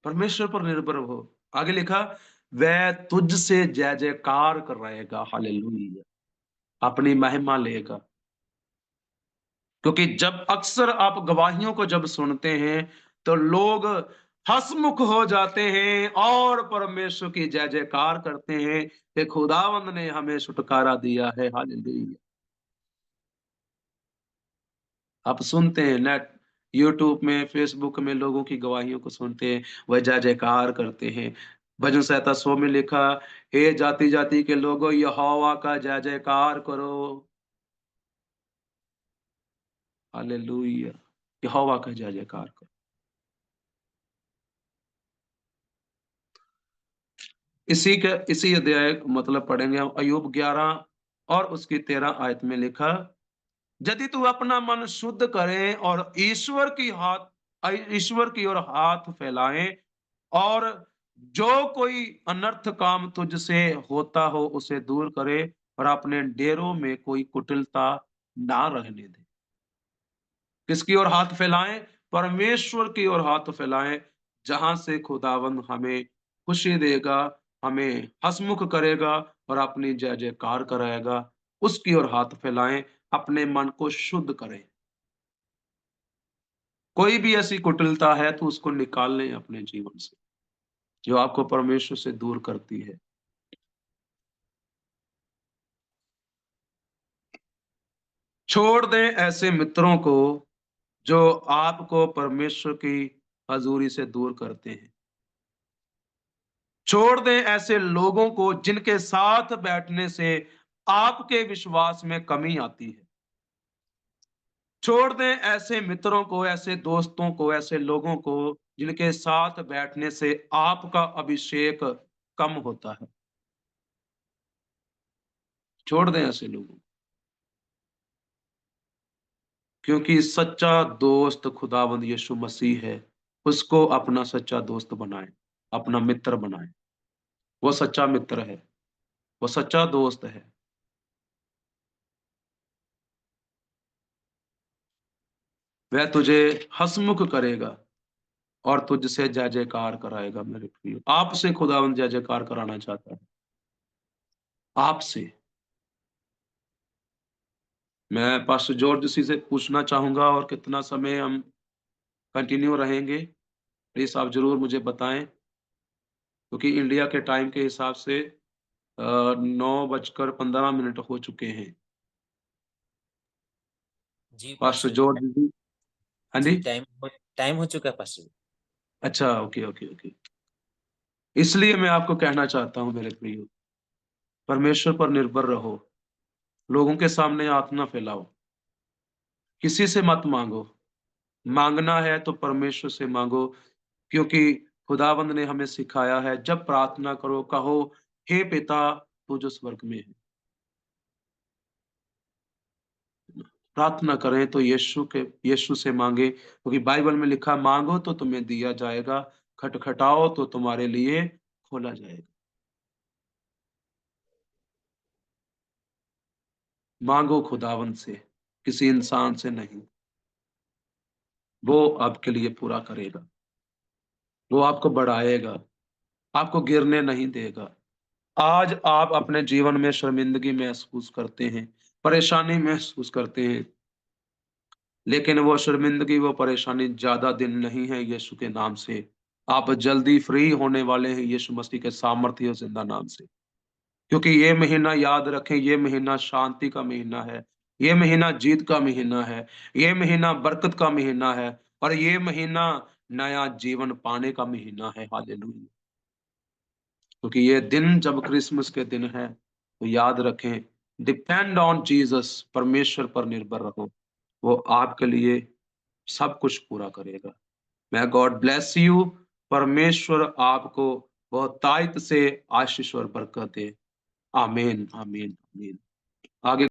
परमेश्वर पर निर्भर हो। आगे लिखा, वह तुझसे जय जयकार कराएगा। हालेलुया। अपनी महिमा लेगा। क्योंकि जब अक्सर आप गवाहियों को जब सुनते हैं तो लोग हंसमुख हो जाते हैं और परमेश्वर की जय जयकार करते हैं कि खुदावंद ने हमें छुटकारा दिया है। हालेलुया। आप सुनते हैं नेट, यूट्यूब में, फेसबुक में लोगों की गवाहियों को सुनते हैं, वह जय जयकार करते हैं। भजन संहिता 100 में लिखा, हे जाति जाति के लोगों, यहोवा का जय जयकार करो। हालेलुया। यहोवा का जय जयकार करो। इसी अध्याय मतलब पढ़ेंगे हम अय्यूब 11 और उसकी 13 आयत में लिखा, यदि तू अपना मन शुद्ध करे और ईश्वर की ओर हाथ फैलाए और जो कोई अनर्थ काम तुझसे होता हो उसे दूर करे और अपने डेरों में कोई कुटिलता ना रहने दे। किसकी ओर हाथ फैलाएं? परमेश्वर की ओर हाथ फैलाएं, जहां से खुदावंद हमें खुशी देगा, हमें हंसमुख करेगा और अपनी जय जयकार कराएगा। उसकी ओर हाथ फैलाएं, अपने मन को शुद्ध करें। कोई भी ऐसी कुटिलता है तो उसको निकाल लें अपने जीवन से, जो आपको परमेश्वर से दूर करती है। छोड़ दें ऐसे मित्रों को जो आपको परमेश्वर की हजूरी से दूर करते हैं। छोड़ दें ऐसे लोगों को जिनके साथ बैठने से आपके विश्वास में कमी आती है। छोड़ दें ऐसे मित्रों को, ऐसे दोस्तों को, ऐसे लोगों को जिनके साथ बैठने से आपका अभिषेक कम होता है। छोड़ दें ऐसे लोगों को, क्योंकि सच्चा दोस्त खुदावंद यीशु मसीह है। उसको अपना सच्चा दोस्त बनाए, अपना मित्र बनाए। वो सच्चा मित्र है, वो सच्चा दोस्त है। वह तुझे हंसमुख करेगा और तुझसे जय जयकार कराएगा। मेरे प्रियो, आपसे खुदावंद जय जयकार कराना चाहता है। आपसे मैं पास्टर जॉर्ज जी से पूछना चाहूंगा, और कितना समय हम कंटिन्यू रहेंगे, प्लीज आप जरूर मुझे बताएं, क्योंकि इंडिया के टाइम के हिसाब से 9:15 हो चुके हैं। जी पास्टर पास्टर जी। जॉर्ज जी। हाँ जी जी। टाइम हो चुका है पास्टर जी। अच्छा, ओके, ओके, ओके। इसलिए मैं आपको कहना चाहता हूँ मेरे प्रियो, परमेश्वर पर निर्भर रहो, लोगों के सामने हाथ ना फैलाओ, किसी से मत माँगो, माँगना है तो परमेश्वर से माँगो, क्योंकि खुदावंद ने हमें सिखाया है, जब प्रार्थना करो कहो, हे पिता तू जो स्वर्ग में है। प्रार्थना करें तो यीशु से माँगे, क्योंकि बाइबल में लिखा, माँगो तो तुम्हें दिया जाएगा, खटखटाओ तो तुम्हारे लिए खोला जाएगा। माँगो खुदावंद से, किसी इंसान से नहीं। वो आपके लिए पूरा करेगा, वो आपको बढ़ाएगा, आपको गिरने नहीं देगा। आज आप अपने जीवन में शर्मिंदगी महसूस करते हैं, परेशानी महसूस करते हैं, लेकिन वो शर्मिंदगी, वो परेशानी ज़्यादा दिन नहीं है यीशु के नाम से। आप जल्दी फ्री होने वाले हैं यीशु मसीह के सामर्थ्य और ज़िंदा नाम से। क्योंकि ये महीना याद रखें, ये महीना शांति का महीना है, ये महीना जीत का महीना है, ये महीना बरकत का महीना है और ये महीना नया जीवन पाने का महीना है। हालेलुया! क्योंकि ये दिन जब क्रिसमस के दिन है, तो याद रखें, डिपेंड ऑन जीसस, परमेश्वर पर निर्भर रहो, वो आपके लिए सब कुछ पूरा करेगा। may God bless you. परमेश्वर आपको बहुतायत से आशीष और बरकत दे। आमीन, आमीन, आमीन। आगे